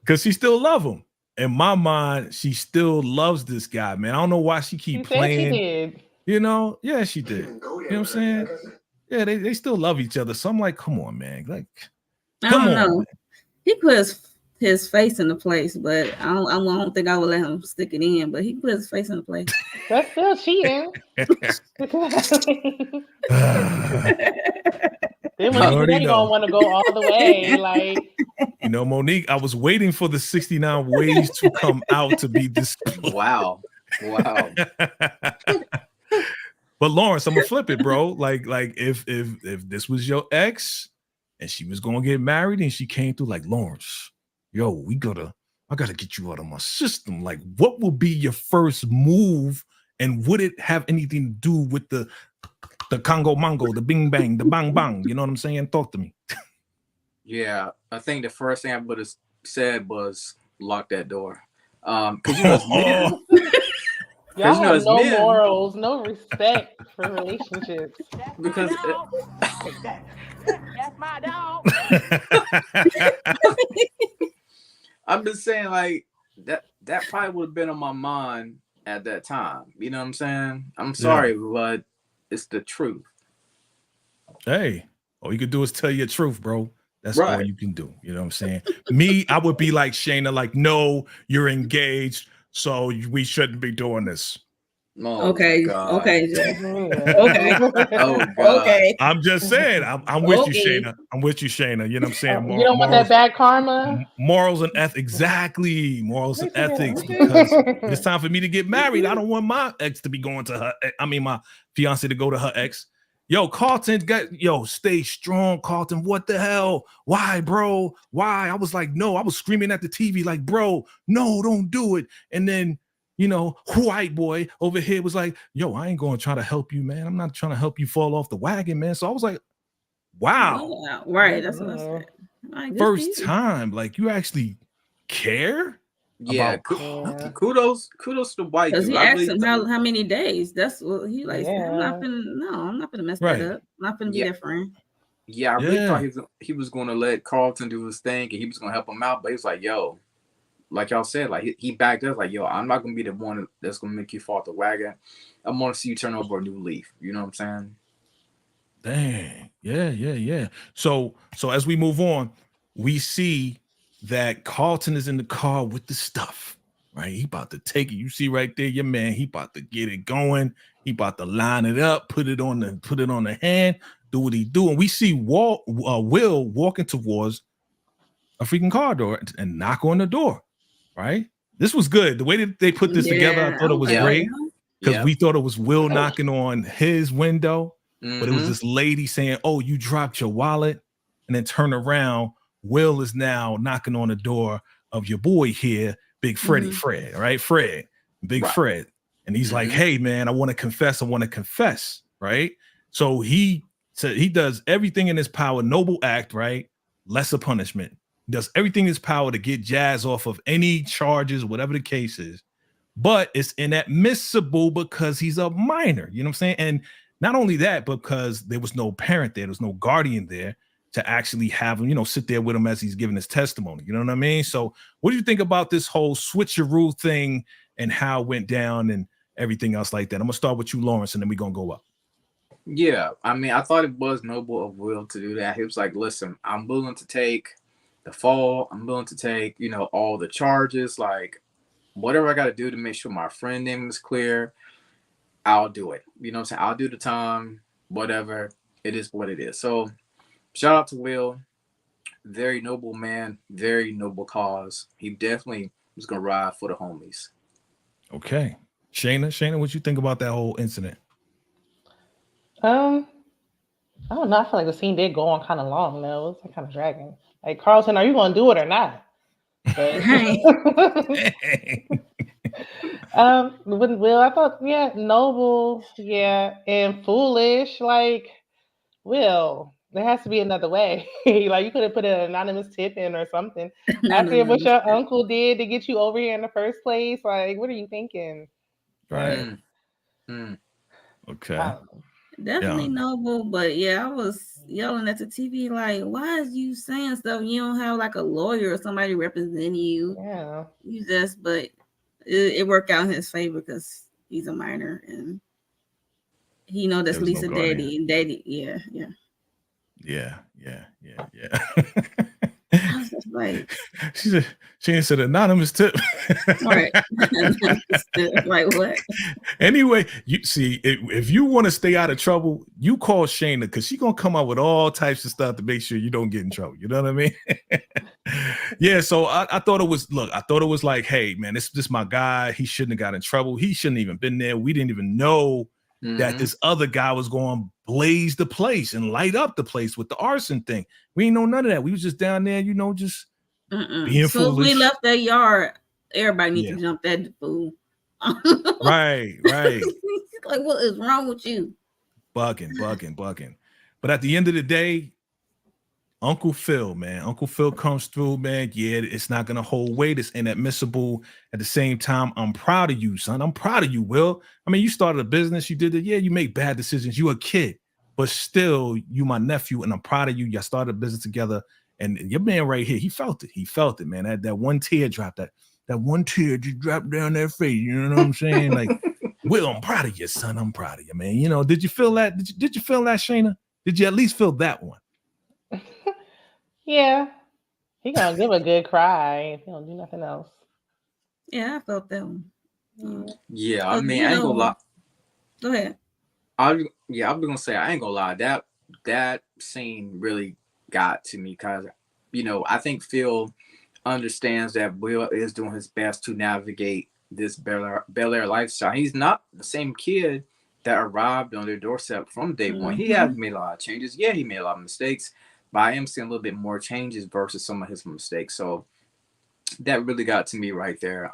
S1: Because she still love him. In my mind, she still loves this guy, man. I don't know why she keep playing.
S5: She did.
S1: You know, yeah, she did. You know what I'm saying? Yeah, they still love each other. So I'm like, come on, man. Like, come on.
S3: Man. He put his face in the place, but I don't think I would let him stick it in. But he put his face in the place.
S5: That's still cheating. Then when you gonna want to go all the way, like,
S1: you know, Monique, I was waiting for the 69 ways to come out to be displayed.
S4: Wow.
S1: But Lawrence, I'm gonna flip it, bro. Like if this was your ex and she was gonna get married and she came through like, Lawrence, yo, I gotta get you out of my system. Like, what will be your first move, and would it have anything to do with the Congo Mongo, the bing bang, the bang bang? You know what I'm saying? Talk to me.
S4: Yeah, I think the first thing I would have said was lock that door. Because you know,
S5: y'all have no morals, no respect for relationships.
S4: Because
S8: that's my dog.
S4: I'm just saying, like, that probably would have been on my mind at that time. You know what I'm saying? I'm sorry, but it's the truth.
S1: Hey, all you could do is tell your truth, bro. That's all
S4: Right.
S1: you can do. You know what I'm saying? Me, I would be like Shayna, like, no, you're engaged, so we shouldn't be doing this.
S4: Oh
S3: Okay,
S4: God.
S3: okay, Jay.
S5: Yeah.
S3: Okay.
S4: Oh God.
S3: Okay.
S1: I'm just saying, I'm with you,
S3: Okay.
S1: Shayna. I'm with you, Shayna. You know what I'm saying?
S5: You don't want that bad karma?
S1: Morals and ethics. Exactly. Morals and
S5: Yes, you do.
S1: ethics. Because when it's time for me to get married, I don't want my ex to be going to her. I mean, my fiance to go to her ex. Yo, Carlton, stay strong, Carlton. What the hell? Why, bro? Why? I was like, no, I was screaming at the TV, like, bro, no, don't do it. And then, white boy over here was like, yo, I ain't going to try to help you, man. I'm not trying to help you fall off the wagon, man. So I was like, wow.
S3: Yeah, right. That's what I said. Like,
S1: First time, like, you actually care
S4: Yeah,
S1: about
S4: kudos to white
S3: because
S4: dude.
S3: he
S4: I
S3: asked
S4: really
S3: him how many days. That's what he like. Said, I'm not gonna mess
S1: Right.
S3: that up. I'm not gonna be their friend.
S4: Yeah, I really thought he was going to let Carlton do his thing and he was going to help him out, but he was like, yo, like y'all said, like he backed up, like, yo, I'm not going to be the one that's going to make you fall off the wagon. I want to see you turn over a new leaf. You know what I'm saying?
S1: Dang. Yeah. So as we move on, we see that Carlton is in the car with the stuff, right? He about to take it. You see right there, your man, he about to get it going. He about to line it up, put it on the hand, do what he do. And we see Will walking towards a freaking car door and knock on the door, right? This was good. The way that they put this together, I thought it was great because we thought it was Will knocking on his window, but it was this lady saying, oh, you dropped your wallet, and then turn around. Will is now knocking on the door of your boy here, Big Fred, right? Fred, Big Fred. And he's like, hey, man, I want to confess, right? So he said he does everything in his power, noble act, right? Lesser punishment. He does everything in his power to get Jazz off of any charges, whatever the case is. But it's inadmissible because he's a minor, you know what I'm saying? And not only that, because there was no parent there was no guardian there to actually have him, sit there with him as he's giving his testimony. You know what I mean? So what do you think about this whole switcheroo thing and how it went down and everything else like that? I'm gonna start with you, Lawrence, and then we're gonna go up.
S4: Yeah, I mean, I thought it was noble of Will to do that. He was like, listen, I'm willing to take the fall. I'm willing to take, all the charges, like whatever I got to do to make sure my friend name is clear, I'll do it. You know what I'm saying? I'll do the time, whatever. It is what it is. So shout out to Will. Very noble man, very noble cause. He definitely was going to ride for the homies.
S1: Okay. Shayna, what you think about that whole incident?
S5: I don't know. I feel like the scene did go on kind of long, though. It was kind of dragging. Like, Carlton, are you going to do it or not? But, with Will, I thought, noble, and foolish. Like, Will, there has to be another way. Like, you could have put an anonymous tip in or something. After what your uncle did to get you over here in the first place, like, what are you thinking?
S1: Right. Okay.
S3: Definitely noble, but I was yelling at the TV like, why is you saying stuff? You don't have like a lawyer or somebody representing you.
S5: Yeah.
S3: You just, but it worked out in his favor because he's a minor and he know that's Lisa daddy and daddy. Yeah. I was just like,
S1: she said anonymous tip.
S3: Right. Like what?
S1: Anyway, you see, if you want to stay out of trouble, you call Shayna because she's gonna come up with all types of stuff to make sure you don't get in trouble. You know what I mean? So I thought it was like, hey man, this my guy. He shouldn't have got in trouble. He shouldn't even been there. We didn't even know that this other guy was going to blaze the place and light up the place with the arson thing. We ain't know none of that. We was just down there, just being
S3: so
S1: foolish.
S3: We left that yard. Everybody needs to jump that fool.
S1: Right.
S3: Like, what is wrong with you?
S1: Bugging. But at the end of the day, Uncle Phil comes through, man. Yeah, it's not going to hold weight. It's inadmissible. At the same time, I'm proud of you, son. I'm proud of you, Will. I mean, you started a business. You did it. Yeah, you make bad decisions. You a kid, but still, you my nephew, and I'm proud of you. Y'all started a business together, and your man right here, he felt it, man. That one tear dropped, that one tear just dropped down their face. You know what I'm saying? Like, Will, I'm proud of you, son. I'm proud of you, man. Did you feel that? Did you feel that, Shayna? Did you at least feel that one?
S5: Yeah, he gonna give a good cry. He don't do nothing else.
S3: Yeah, I felt that one.
S4: Yeah, I
S3: 'Cause,
S4: mean,
S3: you
S4: I ain't gonna lie.
S3: know, go ahead.
S4: I was gonna say I ain't gonna lie. That scene really got to me because, I think Phil understands that Will is doing his best to navigate this Bel Air lifestyle. He's not the same kid that arrived on their doorstep from day one. He has
S3: Mm-hmm.
S4: made a lot of changes. Yeah, he made a lot of mistakes, but I am seeing a little bit more changes versus some of his mistakes. So that really got to me right there.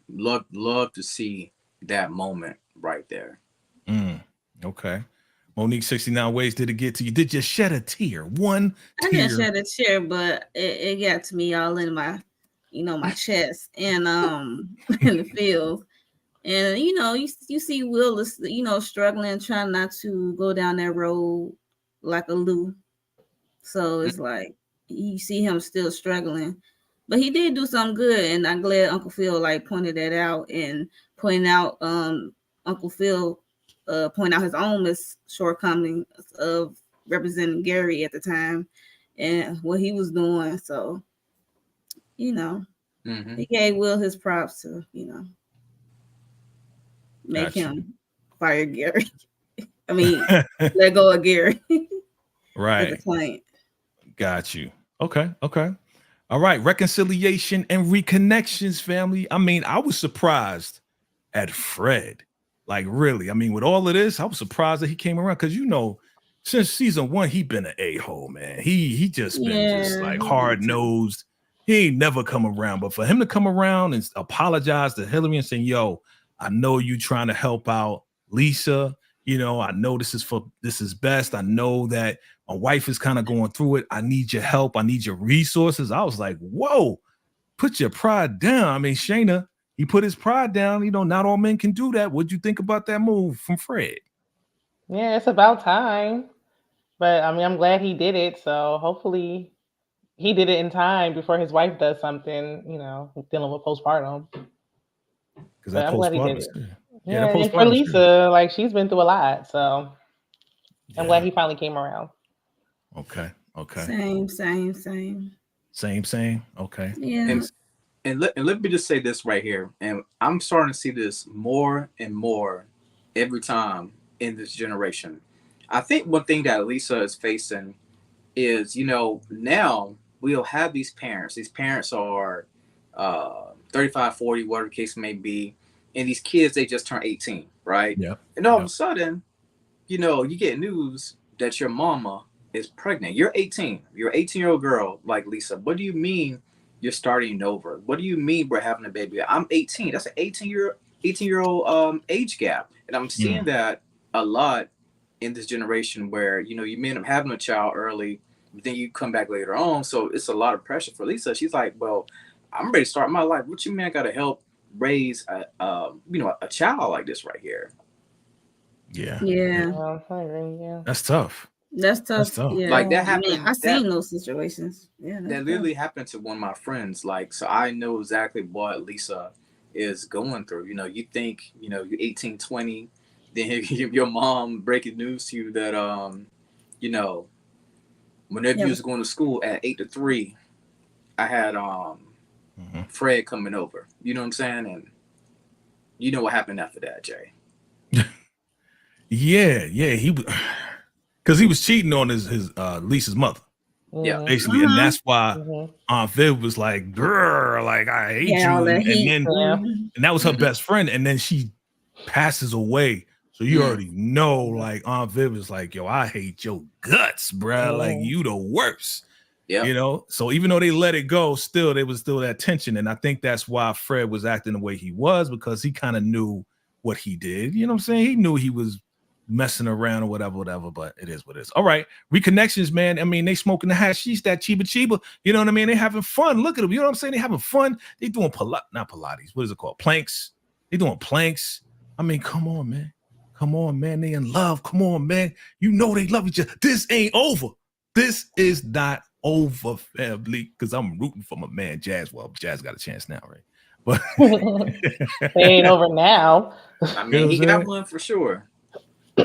S4: Love to see that moment right there.
S1: Okay. Monique, 69 ways did it get to you? Did you shed a tear? One
S3: I didn't
S1: tear.
S3: shed a tear, but it got to me all in my, my chest and in the feels. And you see Will is struggling, trying not to go down that road like a Lou. So it's like you see him still struggling, but he did do something good, and I'm glad Uncle Phil like pointed that out and pointing out Uncle Phil point out his own shortcomings of representing Gary at the time and what he was doing. So
S4: Mm-hmm.
S3: he gave Will his props to make
S1: Gotcha.
S3: him fire Gary. I mean, let go of Gary as a
S1: Right.
S3: client.
S1: Got you. Okay. Okay. All right. Reconciliation and reconnections, family. I mean, I was surprised at Fred. Like, really. I mean, with all of this, I was surprised that he came around because since season one, he been an a-hole, man. He just been just
S3: Yeah,
S1: like
S3: he did
S1: hard
S3: too.
S1: nosed. He ain't never come around. But for him to come around and apologize to Hillary and saying, yo, I know you trying to help out Lisa. I know this is best. I know that my wife is kind of going through it. I need your help. I need your resources. I was like, whoa, put your pride down. I mean, Shayna, he put his pride down. Not all men can do that. What'd you think about that move from Fred?
S5: Yeah, it's about time. But I mean, I'm glad he did it. So hopefully he did it in time before his wife does something, dealing with postpartum.
S1: Because
S5: But
S1: that
S5: I'm glad he
S1: postpartum
S5: did
S1: is
S5: it.
S1: good. Yeah,
S5: Yeah,
S1: that
S5: and for
S1: postpartum is good.
S5: Lisa, like she's been through a lot. So I'm glad
S1: Yeah.
S5: he finally came around.
S1: Okay. Okay.
S3: Same.
S1: Same. Okay.
S3: Yeah.
S4: And let me just say this right here, and I'm starting to see this more and more every time in this generation. I think one thing that Lisa is facing is, now we'll have these parents. These parents are 35, 40, whatever the case may be, and these kids, they just turn 18, right?
S1: Yep.
S4: And all of a
S1: Yep.
S4: sudden, you get news that your mama is pregnant. You're 18. You're an 18-year-old girl like Lisa. What do you mean you're starting over? What do you mean we're having a baby? I'm 18. That's an 18-year-old age gap. And I'm seeing
S1: Mm.
S4: that a lot in this generation where, you may end up having a child early, but then you come back later on. So it's a lot of pressure for Lisa. She's like, well, I'm ready to start my life. What you mean I gotta help raise a child like this right here?
S1: Yeah.
S3: Yeah.
S5: I agree. Yeah.
S1: That's tough.
S3: That's
S1: That's
S3: tough.
S1: tough.
S3: Yeah.
S4: Like that
S3: I mean,
S4: happened.
S3: I
S4: That
S3: seen those situations. Yeah, that's
S4: that
S3: tough.
S4: literally happened to one of my friends. Like, so I know exactly what Lisa is going through. You think, you're 18, 20, then your mom breaking news to you that, you know, whenever you
S3: Yeah.
S4: was going to school at 8 to 3, I had Fred coming over. You know what I'm saying? And you know what happened after that, Jay.
S1: Yeah. He was because he was cheating on his Lisa's mother,
S4: Yeah.
S1: basically, and that's why
S5: Mm-hmm.
S1: Aunt Viv was like, "Grr, like I hate
S3: Yeah,
S1: you,"
S3: all that
S1: and
S3: heat.
S1: then
S5: Yeah.
S1: and that was her best friend, and then she passes away. So you
S4: Mm.
S1: already know, like Aunt Viv is like, "Yo, I hate your guts, bruh. Like
S5: Mm-hmm.
S1: you the worst."
S4: Yep.
S1: So even though they let it go, still there was still that tension, and I think that's why Fred was acting the way he was, because he kind of knew what he did. You know what I'm saying? He knew he was messing around or whatever, but it is what it is. All right, reconnections, man. I mean, they smoking the hashish, that chiba, you know what I mean? They having fun. Look at them. You know what I'm saying? They having fun. They doing not Pilates. What is it called? Planks. They doing planks. I mean, come on, man. Come on, man. They in love. Come on, man. You know they love each other. This ain't over. This is not over, family, because I'm rooting for my man Jazz. Well, Jazz got a chance now, right? But
S5: It ain't over now.
S4: I
S1: you know
S4: mean,
S1: what I'm
S4: he got
S1: saying?
S4: one for sure.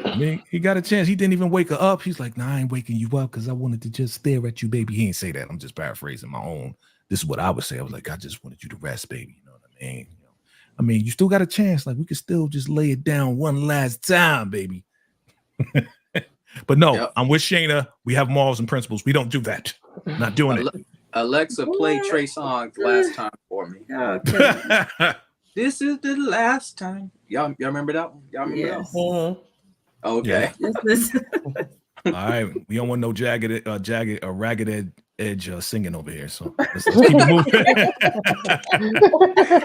S1: I mean, he got a chance. He didn't even wake her up. He's like, "Nah, I ain't waking you up because I wanted to just stare at you, baby." He didn't say that. I'm just paraphrasing my own. This is what I would say. I was like, "I just wanted you to rest, baby." You know what I mean? I mean, you still got a chance. Like we could still just lay it down one last time, baby. But no,
S4: Yep.
S1: I'm with Shayna. We have morals and principles. We don't do that. Not doing it.
S4: Alexa, play Trey Songz Last Time for me.
S3: Okay.
S4: This is the last time. Y'all remember that one? Y'all remember
S3: Yes.
S4: that one? Okay.
S1: All right, we don't want no ragged edge singing over here. So let's keep it moving.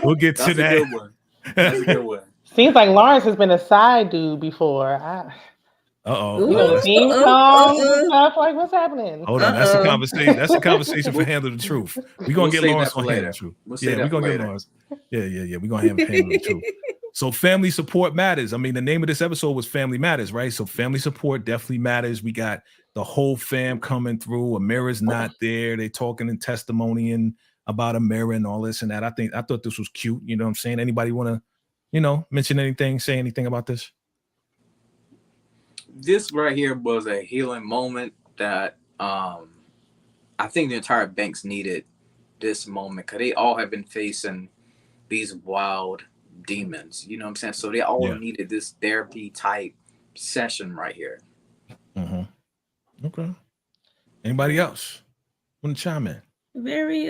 S1: We'll get to that.
S4: That's a good one. That's a good one.
S5: Seems like Lawrence has been a side dude before.
S1: Uh-oh.
S5: You know, the theme song and stuff. Like, what's happening?
S1: Hold on, that's the conversation. That's the conversation for Handle the Truth. We're gonna get Lawrence on Handle the Truth.
S4: We're
S1: gonna get Lawrence. Yeah. We're gonna have Handle the Truth. So family support matters. I mean, the name of this episode was Family Matters, right? So family support definitely matters. We got the whole fam coming through. Amira's not there. They talking and testimonying about Amira and all this and that. I thought this was cute. You know what I'm saying? Anybody want to, mention anything, say anything about this?
S4: This right here was a healing moment that I think the entire Banks needed this moment because they all have been facing these wild demons. You know what I'm saying? So they all needed this therapy type session right here.
S1: Mm-hmm. Okay. Anybody else want to chime in?
S3: Very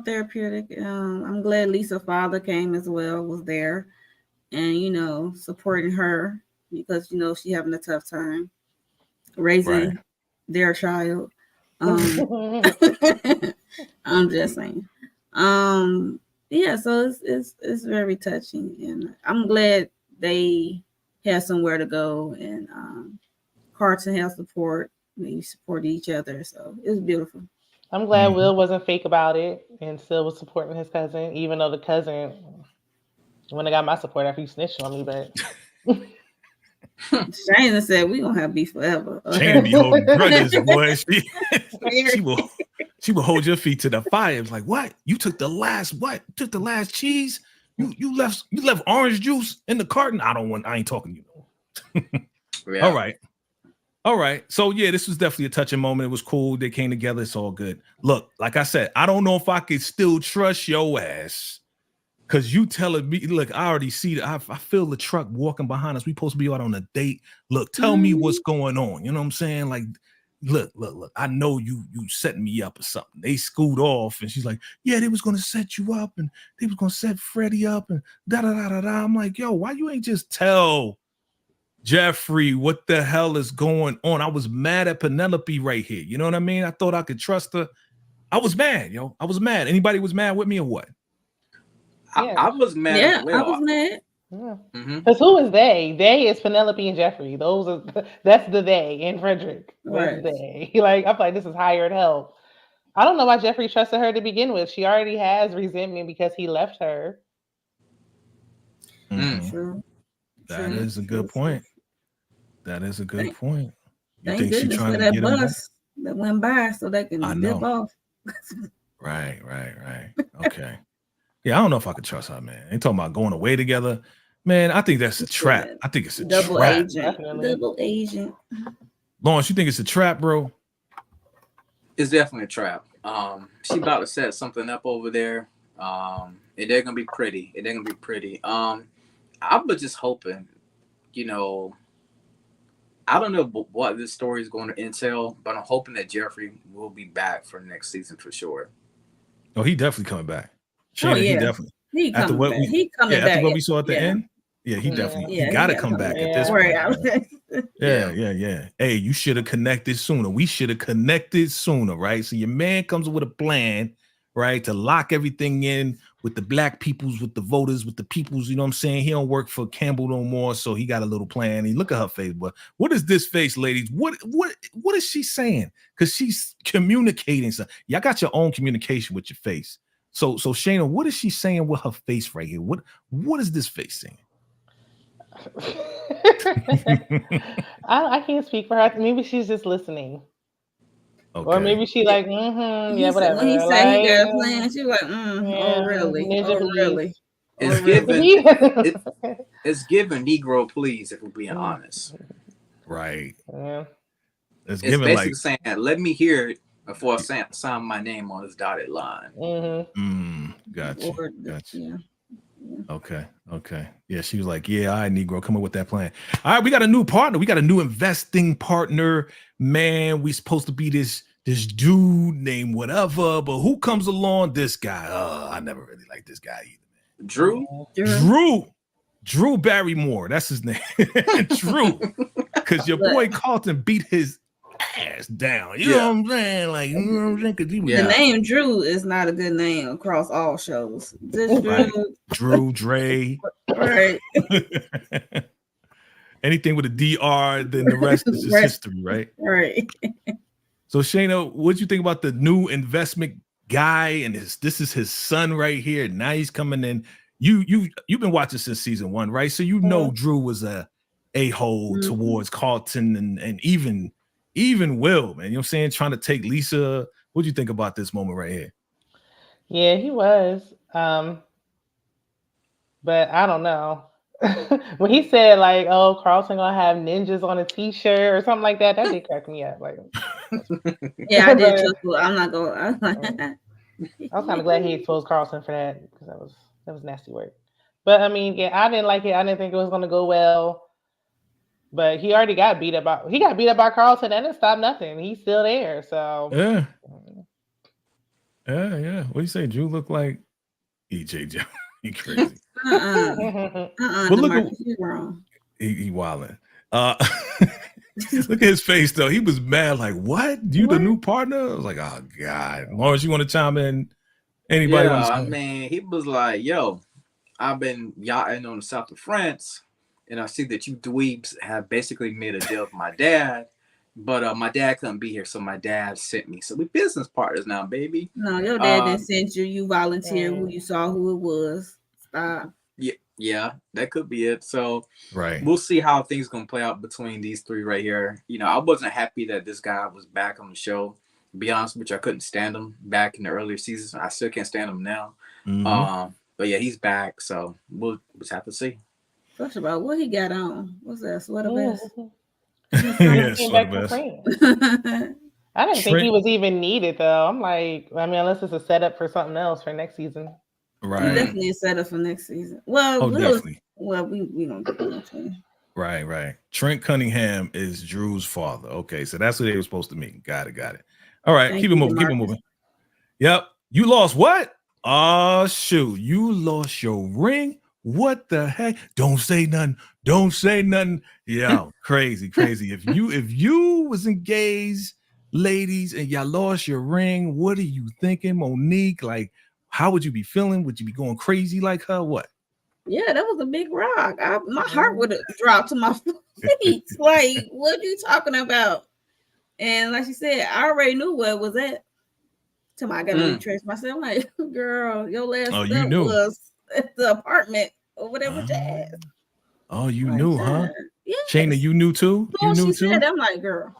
S3: therapeutic. I'm glad Lisa's father came as well, was there, and supporting her because she having a tough time raising their child. I'm just saying. So it's very touching, and I'm glad they have somewhere to go, and Carson has support. They support each other, so it's beautiful.
S5: I'm glad Will wasn't fake about it and still was supporting his cousin, even though the cousin wouldn't have got my support after he snitched on me, but
S3: Shayna said we gonna have beef forever.
S1: Shayna be holding grudges, boy. She will hold your feet to the fire. It's like, what? You took the last cheese? You left orange juice in the carton? I ain't talking to you.
S4: Yeah.
S1: All right. So yeah, this was definitely a touching moment. It was cool. They came together. It's all good. Look, like I said, I don't know if I could still trust your ass. Cause you telling me, look, I already see I feel the truck walking behind us. We supposed to be out on a date. Look, tell me what's going on. You know what I'm saying? Like, look. I know you setting me up or something. They scoot off, and she's like, yeah, they was gonna set you up, and they was gonna set Freddie up, and da da da da da. I'm like, yo, why you ain't just tell Jeffrey what the hell is going on? I was mad at Penelope right here. You know what I mean? I thought I could trust her. I was mad, yo. I was mad. Anybody was mad with me or what?
S4: I was mad.
S3: Yeah,
S4: well.
S3: I was mad.
S5: Because who is they? They is Penelope and Jeffrey. That's the they in Frederick. That's they. Like, I'm like, this is hired help. I don't know why Jeffrey trusted her to begin with. She already has resentment because he left her.
S3: True.
S1: That is a good point. That is a good point. You
S3: Thank
S1: think she
S3: goodness
S1: trying
S3: for
S1: to
S3: that
S1: get him back?
S3: bus that went by so they can dip off.
S1: Right. Okay. Yeah, I don't know if I could trust her, man. They talking about going away together. Man, I think that's a trap. I think it's a
S3: double
S1: trap.
S3: Double agent.
S1: Lawrence, you think it's a trap, bro?
S4: It's definitely a trap. She about to set something up over there. And they're gonna be pretty. I was just hoping, I don't know what this story is going to entail, but I'm hoping that Jeffrey will be back for next season for sure.
S1: Oh, he definitely coming back. Shayna,
S3: he
S1: definitely.
S3: He coming back. He coming back.
S1: After what we saw at the end, he definitely he gotta come back at this point. Yeah. Hey, you should have connected sooner. We should have connected sooner, right? So your man comes with a plan, right, to lock everything in with the black peoples, with the voters, with the peoples. You know what I'm saying? He don't work for Campbell no more, so he got a little plan. And look at her face, but what is this face, ladies? What is she saying? Because she's communicating something. Y'all got your own communication with your face. So Shayna, what is she saying with her face right here? What is this face saying?
S5: I can't speak for her. Maybe she's just listening. Okay. Or maybe she like, yeah, whatever.
S3: When he said he got a plan, she was like, oh really? Really?
S4: It's given Negro please, if we're being honest.
S1: Right.
S5: Yeah.
S1: It's
S4: It's
S1: giving
S4: basically
S1: like
S4: saying, let me hear it before I sign my name on this dotted line.
S1: gotcha.
S3: Or
S1: Gotcha.
S3: yeah.
S1: Okay. Yeah, she was like, yeah, all right, Negro, come up with that plan. All right, we got a new partner. We got a new investing partner. Man, we supposed to be this dude named whatever, but who comes along? This guy. I never really liked this guy either.
S4: Drew?
S1: Drew Barrymore. That's his name. Drew. Because your boy Carlton beat his ass down. You know what I'm saying? Like, you know what I'm saying? Because he was
S3: The name Drew is not a good name across all shows. This
S1: right. Drew, Dre.
S3: Right.
S1: Anything with a DR, then the rest is just history, right?
S3: Right.
S1: So Shayna, what do you think about the new investment guy? And this is his son right here. Now he's coming in. You've been watching since season 1, right? So you know Drew was a hole towards Carlton and even Will, man. You know what I'm saying? Trying to take Lisa. What do you think about this moment right here?
S5: Yeah, he was. But I don't know. When he said like, "Oh, Carlton gonna have ninjas on a T-shirt or something like that," that did crack me up. Like,
S3: yeah, I did chuckle. I'm not going.
S5: I was kind of glad he exposed Carlton for that because that was nasty work. But I mean, yeah, I didn't like it. I didn't think it was gonna go well. But he already got beat up by Carlton, and it stopped nothing. He's still there. So
S1: yeah. What do you say? Drew looked like EJ Jones. He crazy. But look at he wilding. Look at his face though. He was mad. Like, what? You the new partner? I was like, oh God. Lawrence, you want to chime in? Anybody?
S4: Yeah, I mean, he was like, yo, I've been yachting on the south of France, and I see that you dweebs have basically made a deal with my dad. But my dad couldn't be here, so my dad sent me. So we business partners now, baby.
S3: No, your dad didn't send you. You volunteered who you saw who it was. Stop.
S4: Yeah, that could be it. So
S1: right,
S4: we'll see how things gonna play out between these three right here. You know, I wasn't happy that this guy was back on the show. To be honest with you, I couldn't stand him back in the earlier seasons. I still can't stand him now. But yeah, he's back. So we'll just have to see.
S3: First of all, what he got on? What's that? Sweater vest?
S1: Yeah, sweater vest.
S5: I didn't think he was even needed though. I'm like, I mean, unless it's a setup for something else for next season.
S1: Right.
S3: Definitely a setup for next season. Well,
S1: definitely.
S3: Well, we don't get into it.
S1: Right. Trent Cunningham is Drew's father. Okay, so that's who they were supposed to meet. Got it. All right, keep it moving. Yep. You lost what? Oh, shoot. You lost your ring? What the heck? Don't say nothing. Yeah, crazy. If you was engaged, ladies, and y'all lost your ring, what are you thinking, Monique? Like, how would you be feeling? Would you be going crazy like her? What?
S3: Yeah, that was a big rock. My heart would have dropped to my feet. Like, what are you talking about? And like she said, I already knew where it was at. Till I got to retrace myself. I'm like, girl, your last step was at the apartment or whatever jazz.
S1: Oh, you knew, huh?
S3: Yeah.
S1: Shayna, you knew too? You knew too?
S3: Said, I'm like, girl.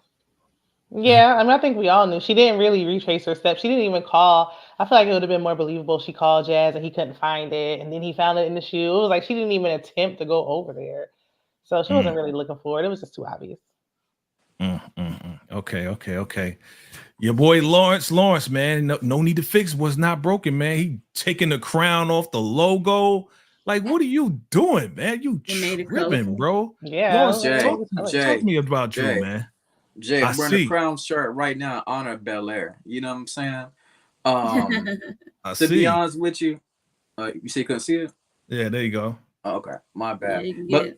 S5: Yeah, I mean, I think we all knew. She didn't really retrace her steps. She didn't even call. I feel like it would have been more believable. She called Jazz and he couldn't find it. And then he found it in the shoe. It was like she didn't even attempt to go over there. So she wasn't really looking for it. It was just too obvious.
S1: Okay. Your boy Lawrence, man. No need to fix what's not broken, man. He taking the crown off the logo. Like, what are you doing, man? You tripping, bro.
S5: Yeah.
S1: Lawrence, talk to me about Drew, man.
S4: Jay, I'm wearing the crown shirt right now in honor of Bel-Air. You know what I'm saying? To be honest with you, you say you couldn't see it?
S1: Yeah, there you go.
S4: Oh, okay, my bad. But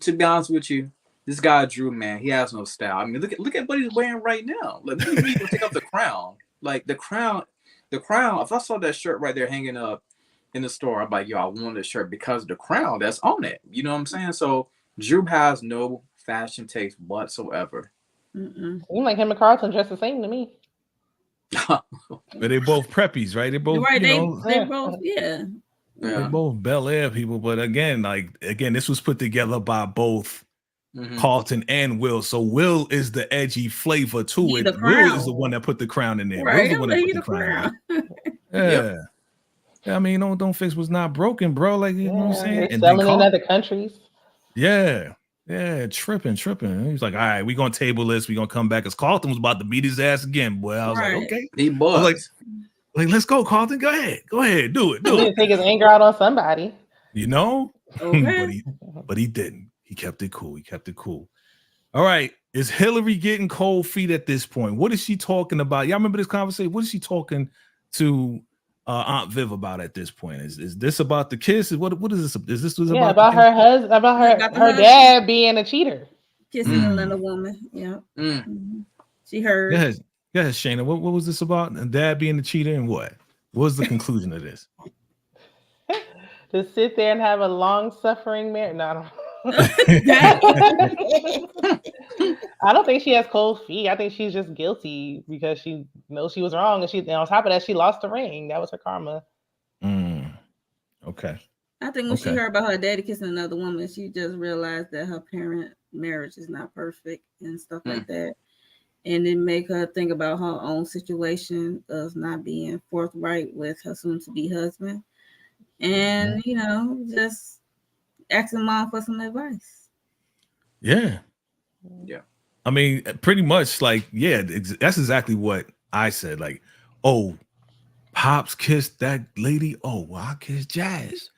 S4: to be honest with you, this guy Drew, man, he has no style. I mean, look at what he's wearing right now. Like, what do you mean to take off the crown? Like the crown. If I saw that shirt right there hanging up in the store, I'm like, yo, I want this shirt because of the crown that's on it. You know what I'm saying? So Drew has no fashion taste whatsoever.
S5: Seems like him and Carlton dress the same to me.
S1: But they both preppies, right? They both,
S3: they both, yeah.
S1: They're both Bel-Air people. But again, this was put together by both Carlton and Will. So Will is the edgy flavor to it. Will is the one that put the crown in there.
S3: Right.
S1: Will's the one that put the crown in there. Yeah. I mean, don't fix what's not broken, bro. Like, you know what I'm saying?
S5: They're selling in other countries.
S1: Yeah. Yeah, tripping. He was like, all right, we're gonna table this, we're gonna come back. Because Carlton was about to beat his ass again, boy. I was like,
S3: Right.
S1: okay.
S4: He
S1: I was
S4: was.
S1: like, let's go, Carlton. Go ahead, do
S5: He need to
S1: it.
S5: take his anger out on somebody.
S1: You know?
S3: Okay.
S1: but he didn't. He kept it cool. All right. Is Hillary getting cold feet at this point? What is she talking about? Y'all remember this conversation? What is she talking to Aunt Viv about at this point? Is this about the kiss? What is this? Is this was
S5: about her husband, about her dad being a cheater,
S3: kissing another woman? Yeah. Mm-hmm. She heard.
S1: Go ahead, Shayna. What was this about? And dad being the cheater and what? What was the conclusion of this?
S5: To sit there and have a long-suffering marriage. No, I don't. I don't think she has cold feet. I think she's just guilty because she knows she was wrong, and on top of that, she lost the ring. That was her karma.
S1: Okay.
S3: I think when she heard about her daddy kissing another woman, she just realized that her parent marriage is not perfect and stuff like that, and it make her think about her own situation of not being forthright with her soon-to-be husband, and just asking mom for some advice.
S1: Yeah. I mean, pretty much like, that's exactly what I said. Like, oh, Pops kissed that lady. Oh, well, I kissed Jazz.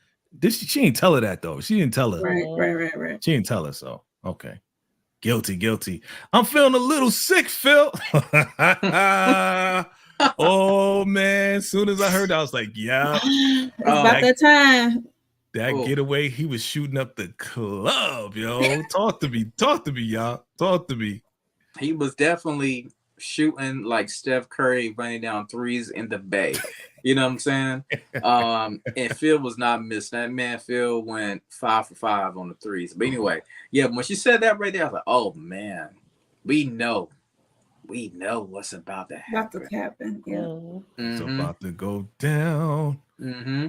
S1: She didn't tell her that though. She didn't tell her.
S3: Right.
S1: She didn't tell her. So okay. Guilty. I'm feeling a little sick, Phil. Oh man. As soon as I heard that, I was like, yeah.
S3: It's about that time.
S1: That getaway, he was shooting up the club, yo. Talk to me, y'all. Talk to me.
S4: He was definitely shooting like Steph Curry running down threes in the Bay. You know what I'm saying? And Phil was not missing. That man, Phil, went 5 for 5 on the threes. But anyway, when she said that right there, I was like, oh man, we know what's about to happen.
S1: It's about to go down.
S4: Mm-hmm.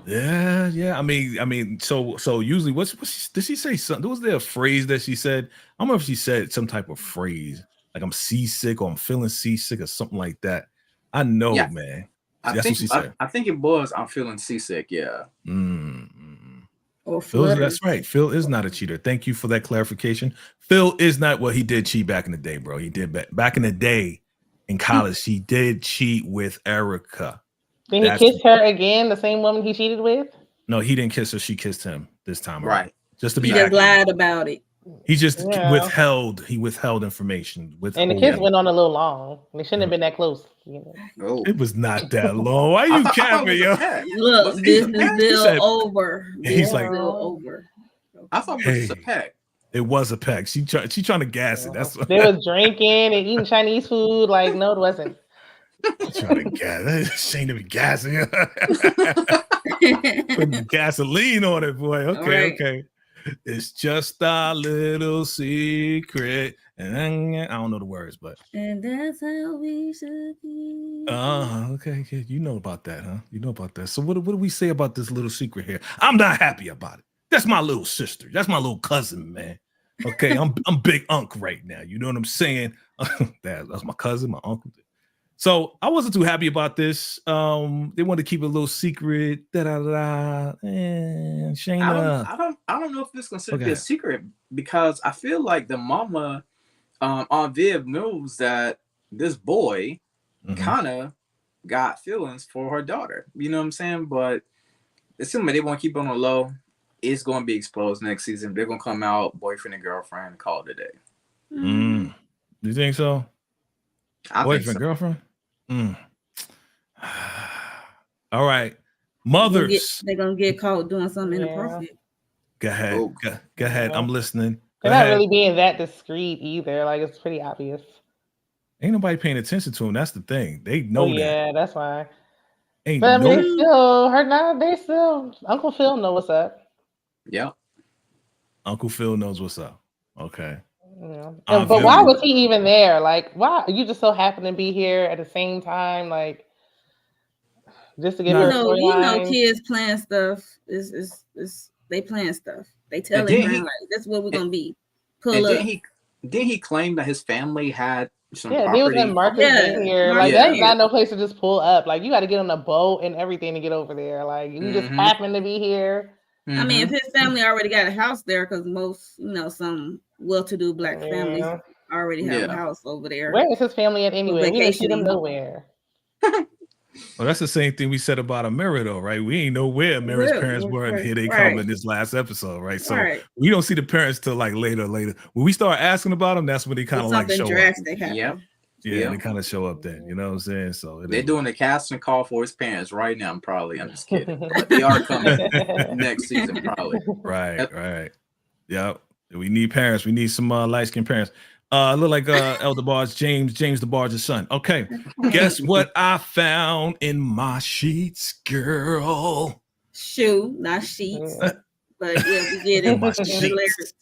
S1: Yeah. I mean, so usually, did she say something? Was there a phrase that she said? I don't know if she said some type of phrase, like I'm seasick or I'm feeling seasick or something like that. I know, man. That's what she said.
S4: I think it was, I'm feeling seasick. Yeah.
S3: Phil,
S1: that's right. Phil is not a cheater. Thank you for that clarification. Phil is not. Well, he did cheat back in the day, bro. He did back in the day in college. He did cheat with Erica.
S5: Did he kiss her again? The same woman he cheated with?
S1: No, he didn't kiss her. She kissed him this time.
S4: Right.
S1: Just to be.
S3: He just lied about it.
S1: He just withheld. He withheld information.
S5: And the kiss went on a little long. They shouldn't have been that close.
S1: It was not that long. Why you capping, yo?
S3: Look, business deal over.
S1: He's like,
S3: over.
S4: I thought it was a peck.
S1: It was a peck. She trying to gas it. That's
S5: they was drinking and eating Chinese food. Like, no, it wasn't.
S1: Trying to gas. Shame to be gassing. Putting gasoline on it, boy. Okay. It's just a little secret. And I don't know the words, but.
S3: And that's how we should be.
S1: Okay. You know about that, huh? You know about that. So what do we say about this little secret here? I'm not happy about it. That's my little sister. That's my little cousin, man. Okay, I'm big unk right now. You know what I'm saying? That's my cousin, my uncle. So I wasn't too happy about this. They wanted to keep it a little secret. And Shayna.
S4: I don't know if this is considered to be a secret because I feel like the mama on Viv knows that this boy kind of got feelings for her daughter. You know what I'm saying? But it seems like they want to keep it on the low. It's going to be exposed next season. They're going to come out boyfriend and girlfriend and call it a day.
S1: You think so? Boyfriend, girlfriend? All right. Mothers.
S3: They're going to get caught doing something inappropriate.
S1: Go ahead. Go ahead. I'm listening.
S5: They're not really being that discreet either. Like, it's pretty obvious.
S1: Ain't nobody paying attention to them. That's the thing. They know that.
S5: Yeah, that's why.
S1: Ain't
S5: but I mean, they still, Uncle Phil know what's up.
S4: Yeah.
S1: Uncle Phil knows what's up. Okay.
S5: Yeah. But why was he even there? Like, why? You just so happen to be here at the same time, like, just to get her storyline.
S3: Kids playing stuff. They playing stuff. They tell him like, that's what we're gonna be. Pull up.
S4: Did he claim that his family had some property?
S5: They was in Marcus here. Like, that's not no place to just pull up. Like, you got to get on a boat and everything to get over there. Like, you just happen to be here.
S3: I mean, if his family already got a house there, because most, some well-to-do Black families already have a house over there.
S5: Where is his family at anyway? We didn't see them nowhere.
S1: Well, that's the same thing we said about Amira, though, right? We ain't know where Amira's parents were, and here they come in this last episode, right? So we don't see the parents till like later. When we start asking about them, that's when they kind of like show up. Yeah, they kind of show up then. You know what I'm saying? So
S4: they're doing a casting call for his parents right now. Probably, I'm just kidding, but they are coming next season, probably.
S1: Right. Yep. We need parents. We need some light-skinned parents. Look like Elder Barge, James DeBarge's son. Okay, guess what I found in my sheets, girl?
S3: Shoe, not sheets, but yeah, we get it.
S1: In my sheets.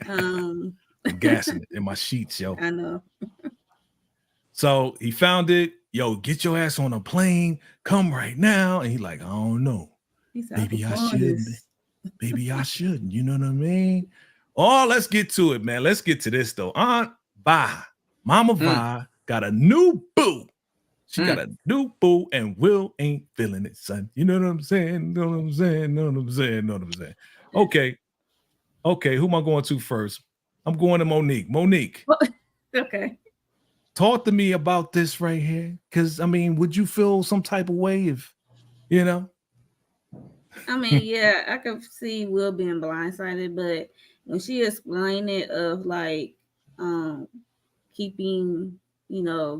S1: I'm gassing it in my sheets, yo.
S3: I know.
S1: So he found it. Yo, get your ass on a plane. Come right now. And he's like, I don't know. Maybe I shouldn't. Maybe I shouldn't. You know what I mean? Oh, let's get to it, man. Let's get to this, though. Aunt Vi, Mama Vi, got a new boo. She got a new boo, and Will ain't feeling it, son. You know what I'm saying? Know what I'm saying? Okay, who am I going to first? I'm going to Monique. Monique.
S3: Okay.
S1: Talk to me about this right here. Because, I mean, would you feel some type of way if,
S3: I mean, yeah, I could see Will being blindsided, but when she explained it of like keeping,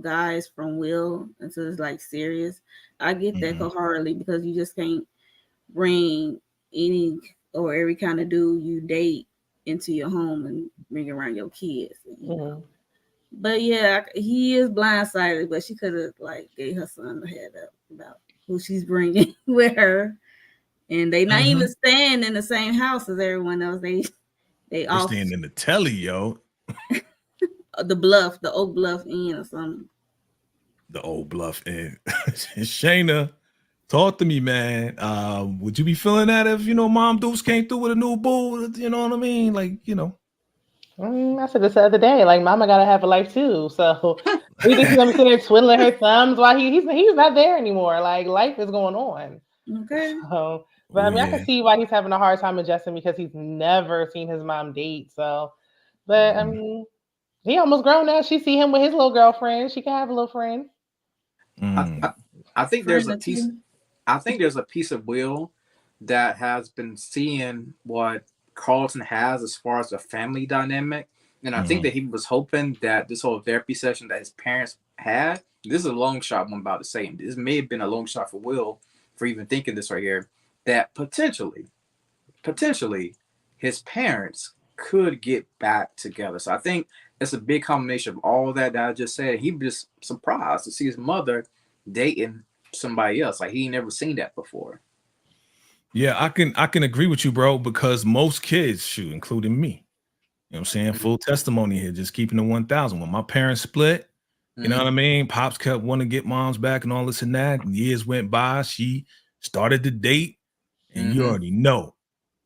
S3: guys from Will until it's like serious, I get that wholeheartedly, because you just can't bring any or every kind of dude you date into your home and bring around your kids. But yeah, he is blindsided, but she could have like gave her son a head up about who she's bringing with her. And they not even staying in the same house as everyone else. They all
S1: staying in the telly, yo.
S3: The Oak Bluff Inn or something.
S1: The Oak Bluff Inn. Shayna, talk to me, man. Would you be feeling that if Mom Dukes came through with a new boo? You know what I mean? Like,
S5: I said this the other day. Like, Mama gotta have a life too. So we just gonna sit there twiddling her thumbs while he's not there anymore. Like, life is going on.
S3: Okay.
S5: So, but I mean, I can see why he's having a hard time adjusting, because he's never seen his mom date. So, but I mean, he almost grown now. She see him with his little girlfriend. She can have a little friend.
S4: I think there's a piece. I think there's a piece of Will that has been seeing what Carlton has as far as the family dynamic, and I think that he was hoping that this whole therapy session that his parents had. This is a long shot. I'm about to say, this may have been a long shot for Will for even thinking this right here. That potentially his parents could get back together. So I think it's a big combination of all that I just said. He was just surprised to see his mother dating somebody else. Like, he never seen that before.
S1: Yeah, I can agree with you, bro, because most kids, including me, you know what I'm saying? Full testimony here, just keeping the 1,000. When my parents split, you know what I mean? Pops kept wanting to get moms back and all this and that. And years went by. She started to date. And you already know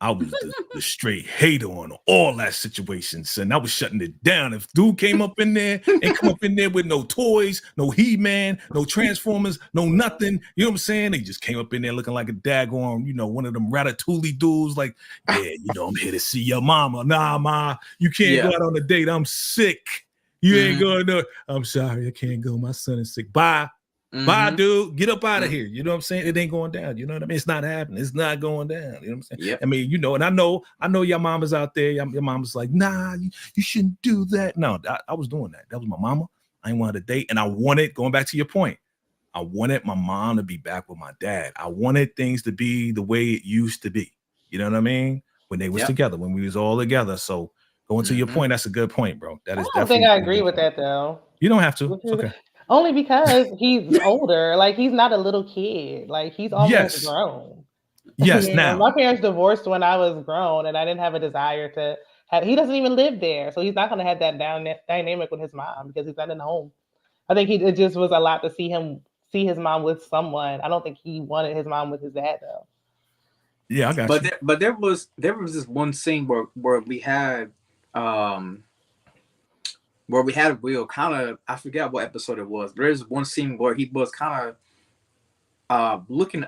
S1: I was the straight hater on all that situations. And I was shutting it down. If dude came up in there and come up in there with no toys, no He-Man, no Transformers, no nothing, you know what I'm saying? They just came up in there looking like a daggone, one of them Ratatouille dudes, like, yeah, I'm here to see your mama. Nah, ma, you can't go out on a date. I'm sick. You ain't going to. I'm sorry, I can't go. My son is sick. Bye. Bye, dude. Get up out of here. You know what I'm saying? It ain't going down. You know what I mean? It's not happening. It's not going down. You know what I'm saying?
S4: Yep.
S1: I mean, and I know your mama's out there. Your mama's like, nah, you shouldn't do that. No, I was doing that. That was my mama. I ain't wanted to date. And I wanted, going back to your point, I wanted my mom to be back with my dad. I wanted things to be the way it used to be. You know what I mean? When they was together, when we was all together. So going to your point, that's a good point, bro. That is
S5: I don't think I agree with that, though.
S1: You don't have to. It's okay.
S5: Only because he's older. Like, he's not a little kid. Like, he's almost grown.
S1: Yes, now.
S5: My parents divorced when I was grown, and I didn't have a desire to have. He doesn't even live there, so he's not going to have that dynamic with his mom because he's not in the home. I think it just was a lot to see his mom with someone. I don't think he wanted his mom with his dad, though.
S1: Yeah, I got you.
S4: But there was this one scene where we had Will kind of, I forgot what episode it was. There's one scene where he was kind of looking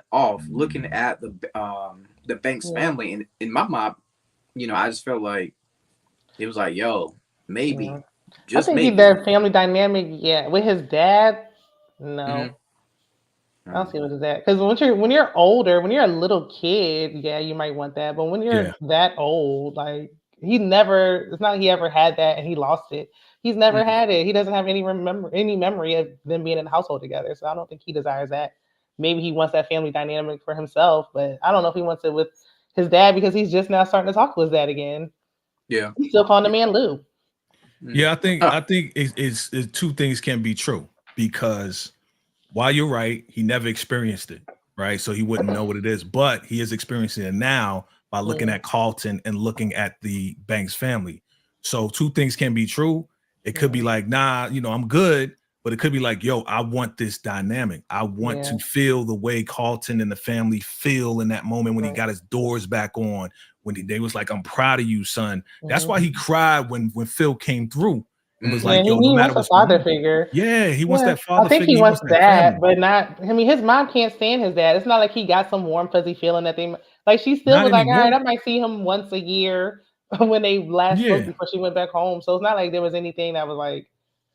S4: at the Banks family, and in my mind, I just felt like it was like, yo, maybe,
S5: Yeah. I
S4: just
S5: think
S4: maybe.
S5: their family dynamic, with his dad, no. I don't
S4: Mhm.
S5: see what is that. Because when you're older, when you're a little kid, yeah, you might want that. But when
S1: Yeah.
S5: you're that old, like it's not like he ever had that and he lost it. He's never
S4: Mhm.
S5: had it. He doesn't have any memory of them being in a household together. So I don't think he desires that. Maybe he wants that family dynamic for himself, but I don't know if he wants it with his dad because he's just now starting to talk to his dad again.
S4: Yeah.
S5: He's still calling the man Lou.
S1: Yeah, I think
S4: Uh,
S1: I think it's two things can be true because while you're right, he never experienced it, right? So he wouldn't know what it is, but he is experiencing it now by looking
S5: Yeah.
S1: at Carlton and looking at the Banks family. So two things can be true. It could be
S5: Yeah.
S1: like, nah, I'm good, but it could be like, yo, I want this dynamic. I want
S5: Yeah.
S1: to feel the way Carlton and the family feel in that moment when he
S5: Right.
S1: got his doors back on, when they was like, I'm proud of you, son. That's
S5: Mhm.
S1: why he cried when Phil came through and was
S5: Yeah,
S1: like,
S5: he,
S1: yo, no
S5: he
S1: matter
S5: wants a
S1: what's going
S5: father
S1: on.
S5: figure.
S1: Yeah, he wants
S5: Yeah,
S1: that
S5: I
S1: father
S5: think
S1: figure.
S5: he
S1: He
S5: wants
S1: wants that
S5: that,
S1: family.
S5: but not. I mean, his mom can't stand his dad. It's not like he got some warm fuzzy feeling that they like. She still
S1: Not
S5: was like, all right,
S1: anymore.
S5: I might see him once a year when they last spoke
S1: Yeah.
S5: before she went back home. So it's not like there was anything that was like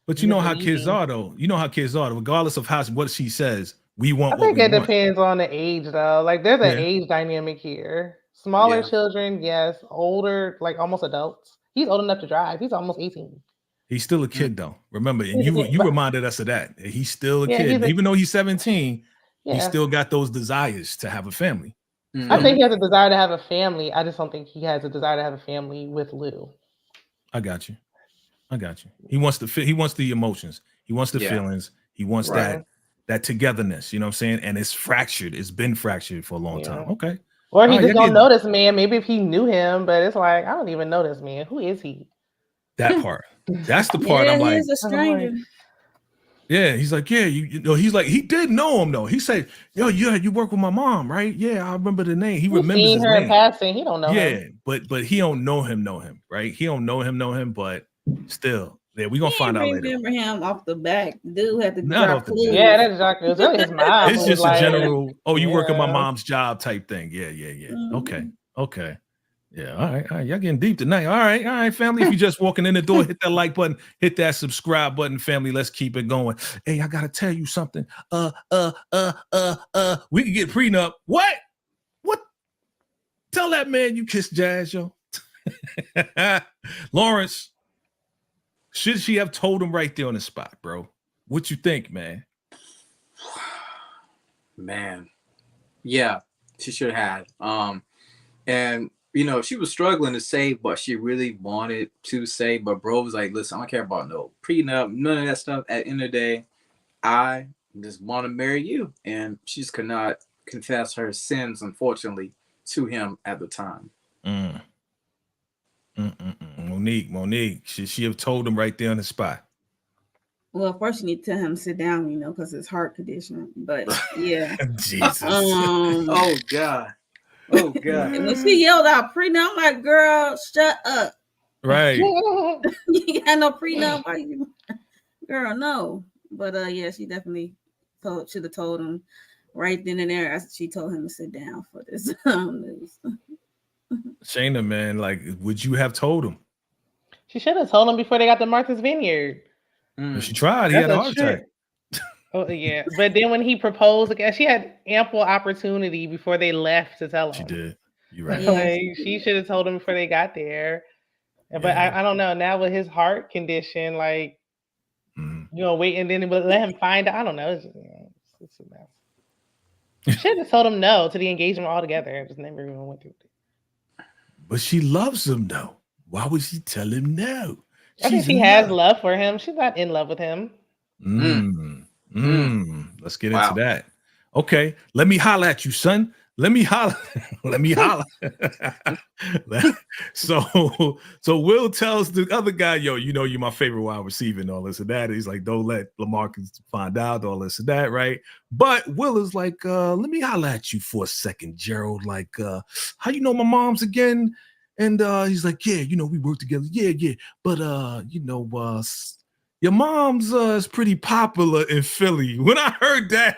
S1: But you know how kids
S5: misleading.
S1: are, though. You know how kids are, regardless of what she says, we
S5: I
S1: want what
S5: think
S1: we
S5: it
S1: want.
S5: depends on the age, though. Like, there's an
S1: Yeah.
S5: age dynamic here. Smaller
S4: yeah.
S5: children, yes. Older, like almost adults. He's old enough to drive. He's almost 18.
S1: He's still a
S4: Mm.
S1: kid, though. Remember, and
S5: Yeah,
S1: you reminded us of that. He's still a
S5: yeah,
S1: kid. Even though he's 17, he
S5: yeah.
S1: still got those desires to have a family.
S5: I
S1: Feel
S4: Mhm.
S5: think
S1: me?
S5: he has a desire to have a family. I just don't think he has a desire to have a family with Lou.
S1: I got you. I got you. He wants the he wants the emotions. He wants the
S4: Yeah.
S1: feelings. He wants
S4: Right.
S5: Yeah,
S1: that togetherness. You know what I'm saying? And it's fractured. It's been fractured for a long time.
S5: yeah.
S1: Okay.
S5: Or
S1: All
S5: he
S1: right.
S5: just
S1: Y'all
S5: don't
S1: getting
S5: know this man. Maybe if he knew him, but it's like I don't even know this man. Who is he?
S1: that part. That's the part
S3: Yeah,
S1: I'm
S3: he
S1: like,
S3: is a
S5: I'm like,
S3: stranger.
S1: yeah, he's like, yeah, he's like, he did know him though. He said, yo, yeah, you work with my mom, right? Yeah, I remember the name. He
S5: he's
S1: remembers
S5: seen
S1: his
S5: her in
S1: name.
S5: passing. He don't know him.
S1: Yeah, but he don't know him, right? He don't know him, but still, yeah, we
S3: He
S1: gonna find
S3: ain't
S1: out later.
S3: remember him off the back. Dude had to
S1: Not
S3: drop
S1: off the bat.
S5: Yeah,
S3: clues.
S5: that's exactly. It was really his mom
S1: It's
S5: who was
S1: just a
S5: like,
S1: general, oh, you work at my
S5: yeah,
S1: mom's job type thing. Yeah. Okay,
S3: Mhm.
S1: okay. Yeah, all right. Y'all getting deep tonight. All right, family. If you're just walking in the door, hit that like button, hit that subscribe button, family. Let's keep it going. Hey, I gotta tell you something. We can get prenup. What? What? Tell that man you kiss Jazz, yo. Lawrence, should she have told him right there on the spot, bro? What you think, man?
S4: Man. Yeah. She should have. And she was struggling to say what she really wanted to say, but bro was like, listen, I don't care about no prenup, none of that stuff. At the end of the day, I just want to marry you. And she just could not confess her sins, unfortunately, to him at the time.
S1: Mm. Monique, should she have told him right there on the spot?
S3: Well, first you need to tell him to sit down, because his heart condition. But yeah,
S1: Jesus.
S4: Oh God. Oh God.
S3: when she yelled out prenup, I'm like, girl, shut up.
S1: Right.
S3: You got no prenup, why you? Girl, no. But yeah, she definitely should have told him right then and there. She told him to sit down for this news.
S1: Shayna, man, like, would you have told him?
S5: she should have told him before they got to Martha's Vineyard.
S1: She tried. He
S5: That's
S1: had a
S5: a
S1: heart attack.
S5: trick. Oh yeah, but then when he proposed again, she had ample opportunity before they left to tell him.
S1: She did. You're right.
S3: Yeah,
S5: Like she should have told him before they got there. But
S1: Yeah.
S5: I don't know. Now with his heart condition, like
S1: Mhm.
S5: wait and then let him find out. I don't know. It's a mess. Should have told him no to the engagement altogether. Just never even went through it.
S1: But she loves him, though. Why would she tell him no?
S5: I think
S1: She's
S5: she
S1: in
S5: has
S1: love.
S5: love for him. She's not in love with him.
S1: Let's get into
S4: Wow.
S1: that. Okay, let me holler at you, son. Let me holler. Let me holler. so Will tells the other guy, yo, you're my favorite wide receiver and all this and that. He's like, don't let LaMarcus find out all this and that, right? But Will is like, let me holler at you for a second, Gerald. Like, how you know my mom's again? And he's like, yeah, we work together. Yeah. But your mom's is pretty popular in Philly. When I heard that,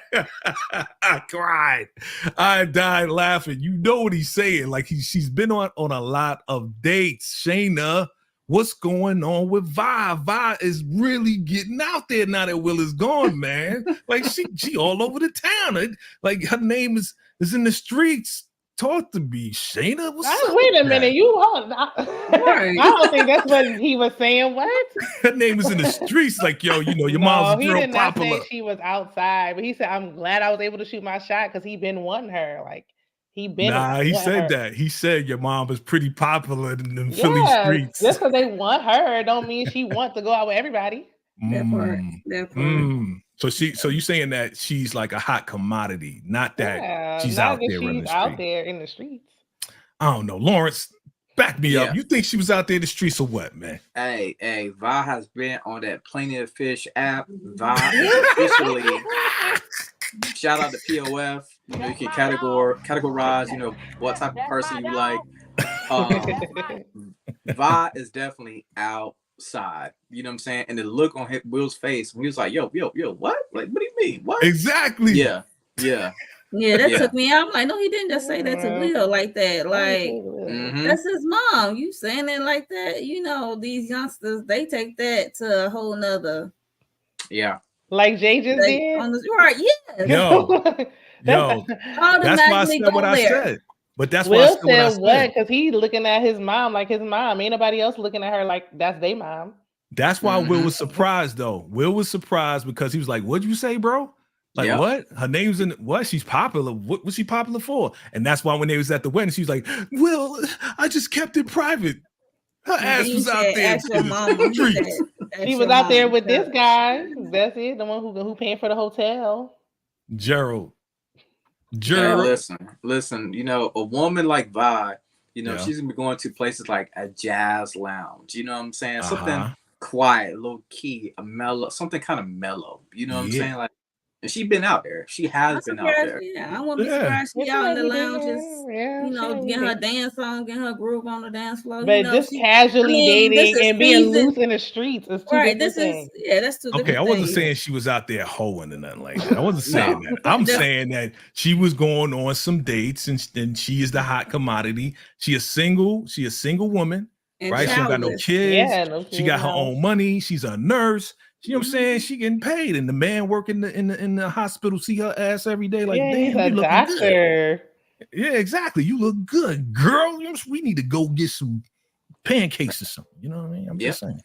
S1: I cried. I died laughing. You know what he's saying? Like she's been on a lot of dates. Shayna, what's going on with Vi? Vi is really getting out there now that Will is gone, man. Like she all over the town. Like her name is in the streets. Talk to me, Shayna. What's up?
S5: Wait a minute, you hold.
S3: Right.
S5: I don't think that's what he was saying. What?
S1: Her name is in the streets. Like, yo, you know, your mom's
S5: he
S1: real
S5: did not
S1: popular.
S5: say she was outside, but he said, "I'm glad I was able to shoot my shot because he been wanting her. Like he been."
S1: Nah, he said
S5: her.
S1: that. He said your mom is pretty popular in the Philly streets.
S5: Just because they want her, don't mean she wants to go out with everybody.
S3: That part. That part.
S1: So you saying that she's like a hot commodity, not that she's out there running the street.
S5: Out there in the streets.
S1: I don't know, Lawrence. Back me up. You think she was out there in the streets or what, man?
S4: Hey, Vi has been on that Plenty of Fish app. Vi is officially. Shout out to POF. You know, you can categorize. You know what type of person you like. Vi is definitely outside. You know what I'm saying? And the look on Will's face when he was like, "Yo, what? Like, what do you mean? What?"
S1: Exactly.
S4: Yeah.
S3: Yeah, that took me out. I'm like, no, he didn't just say that to Will like that. Like, that's his mom. You saying it like that? You know, these youngsters, they take that to a whole nother.
S4: Yeah.
S5: Like Jay just did.
S3: Right, yeah.
S1: Yo. That's why I said what I said. But that's why I said what I said.
S5: Because he's looking at his mom like his mom. Ain't nobody else looking at her like that's their mom.
S1: That's why Will was surprised, though. Will was surprised because he was like, "What'd you say, bro? Like what? Her name's in what? She's popular. What was she popular for?" And that's why when they was at the wedding, she was like, "Will, I just kept it private." Her ass was out there.
S5: She was out there with this guy. That's it. The one who paying for the hotel.
S1: Gerald.
S4: Hey, listen. You know, a woman like Vi, you know, she's gonna be going to places like a jazz lounge. You know what I'm saying? Something quiet, low key, a mellow, something kind of mellow. You know what I'm saying? Like. And she's been out there. She has been out there.
S3: Yeah, I wouldn't be surprised she out in the lounges. You know, getting her dance on, getting her groove on the dance floor.
S5: But
S3: you know,
S5: just casually dating and being loose in the streets is two different things.
S3: That's two different things.
S1: I wasn't saying she was out there hoeing or nothing like that. I wasn't saying that. I'm saying that she was going on some dates and she is the hot commodity. She a single woman, and right? She don't got no kids. She got her own money. She's a nurse. You know what I'm saying? She getting paid, and the man working in the hospital see her ass every day. Like, damn, you looking good. Yeah, exactly. You look good, girl. We need to go get some pancakes or something. You know what I mean? I'm just saying.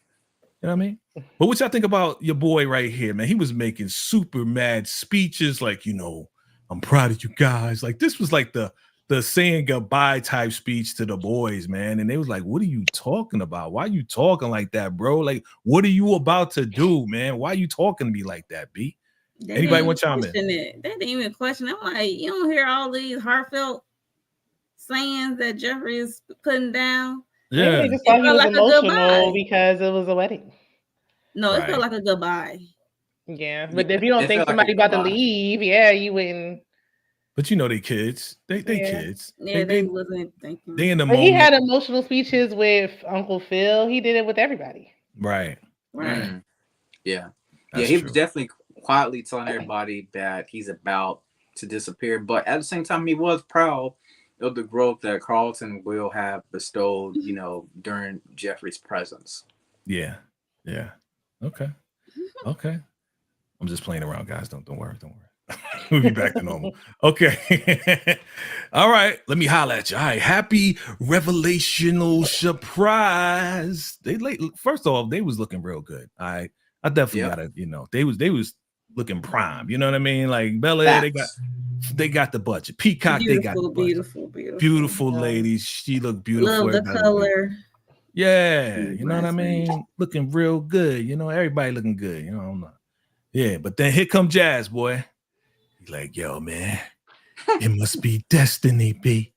S1: You know what I mean? But what y'all think about your boy right here, man? He was making super mad speeches, like, you know, I'm proud of you guys. Like, this was like the saying goodbye type speech to the boys, man. And they was like, what are you talking about? Why are you talking like that, bro? Like, what are you about to do, man? Why are you talking to me like that, B? Anybody want to chime in?
S3: They didn't even question it. I'm like, you don't hear all these heartfelt sayings that Jeffrey is putting down?
S5: Yeah. They just thought he was emotional because it was a wedding.
S3: No, it felt like a goodbye.
S5: Yeah, but if you don't think somebody about to leave, you wouldn't.
S1: But you know they kids. They kids.
S3: Yeah, they wasn't thinking.
S1: They in the moment.
S5: He had emotional speeches with Uncle Phil. He did it with everybody.
S1: Right.
S4: Yeah.
S1: That's
S4: he
S1: true.
S4: was definitely quietly telling everybody that he's about to disappear. But at the same time, he was proud of the growth that Carlton will have bestowed, you know, during Jeffrey's presence.
S1: Yeah. Okay. I'm just playing around, guys. Don't worry. We'll be back to normal. Okay. All right. Let me holler at you. All right. Happy revelational surprise. First off, they was looking real good. I definitely gotta, you know, they was looking prime. You know what I mean? Like Bel-Air, they got the budget. Peacock, they got the budget. Beautiful ladies. She looked beautiful.
S3: Love the color.
S1: Yeah. You know what I mean? Looking real good. You know, everybody looking good. You know, I'm not. Yeah, but then here come Jazz, boy. He's like, yo, man, it must be destiny, B.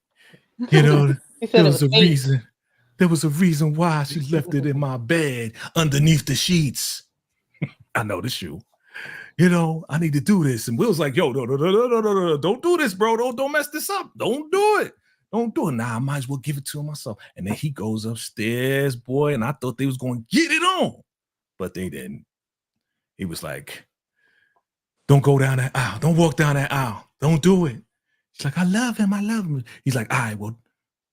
S1: You know, there was a reason. There was a reason why she left it in my bed underneath the sheets. I know the shoe. You know, I need to do this. And Will's like, yo, no, don't do this, bro. Don't mess this up. Don't do it. Don't do it. Nah, I might as well give it to him myself. And then he goes upstairs, boy, and I thought they was going to get it on, but they didn't. He was like, don't go down that aisle. Don't walk down that aisle. Don't do it. She's like, I love him. I love him. He's like, all right, well,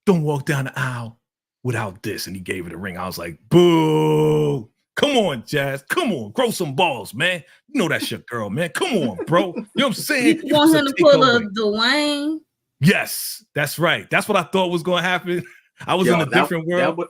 S1: don't walk down the aisle without this. And he gave her the ring. I was like, boo. Come on, Jazz. Come on. Grow some balls, man. You know that's your girl, man. Come on, bro. You know what I'm saying?
S3: You want him to pull a Dwayne?
S1: Yes, that's right. That's what I thought was going to happen. I was in a different world.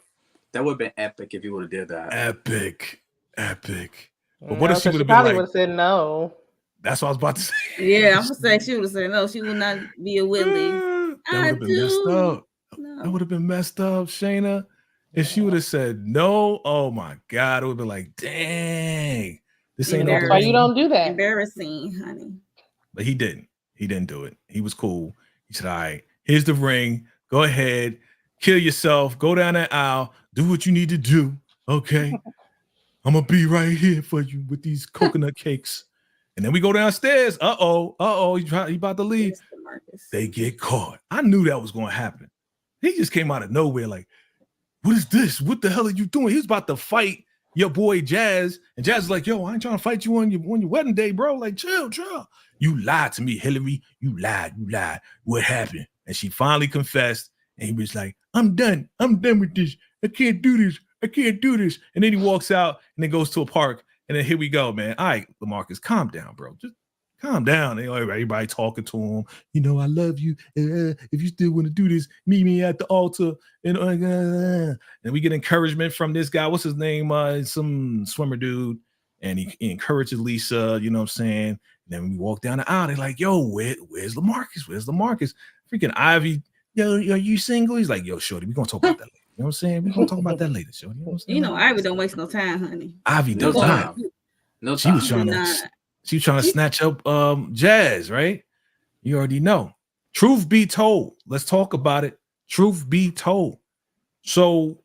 S4: That would have been epic if you would have did that.
S1: Epic. But
S5: what if she would have been like? Would have said no.
S1: That's what I was about to say.
S3: Yeah, I'm gonna say she would have said no. She would not be a Willie.
S1: That would have been messed up. No. That would have been messed up, Shayna. If she would have said no, oh my God, it would have been like, dang, this ain't
S5: that's why you don't do that.
S3: Embarrassing, honey.
S1: But he didn't. He didn't do it. He was cool. He said, all right, here's the ring. Go ahead, kill yourself. Go down that aisle. Do what you need to do. Okay. I'm gonna be right here for you with these coconut cakes. And then we go downstairs. He about to leave. They get caught. I knew that was gonna happen. He just came out of nowhere like, what is this? What the hell are you doing? He was about to fight your boy Jazz. And Jazz is like, yo, I ain't trying to fight you on your wedding day, bro. Like, chill. You lied to me, Hillary. You lied. What happened? And she finally confessed. And he was like, I'm done with this. I can't do this. And then he walks out and then goes to a park. And then here we go, man. All right, LaMarcus, calm down, bro. Just calm down. And everybody talking to him. You know, I love you. If you still want to do this, meet me at the altar. And we get encouragement from this guy. What's his name? Some swimmer dude. And he encourages Lisa, you know what I'm saying? And then when we walk down the aisle, they're like, yo, where's LaMarcus? Freaking Ivy, yo, are you single? He's like, yo, shorty, we're going to talk about that later. You know what I'm saying? We're going to talk about that later, shorty. You know
S3: Ivy don't waste no time, honey.
S1: Ivy does not. No time. She was trying to snatch up Jazz, right? You already know. Truth be told, let's talk about it. Truth be told. So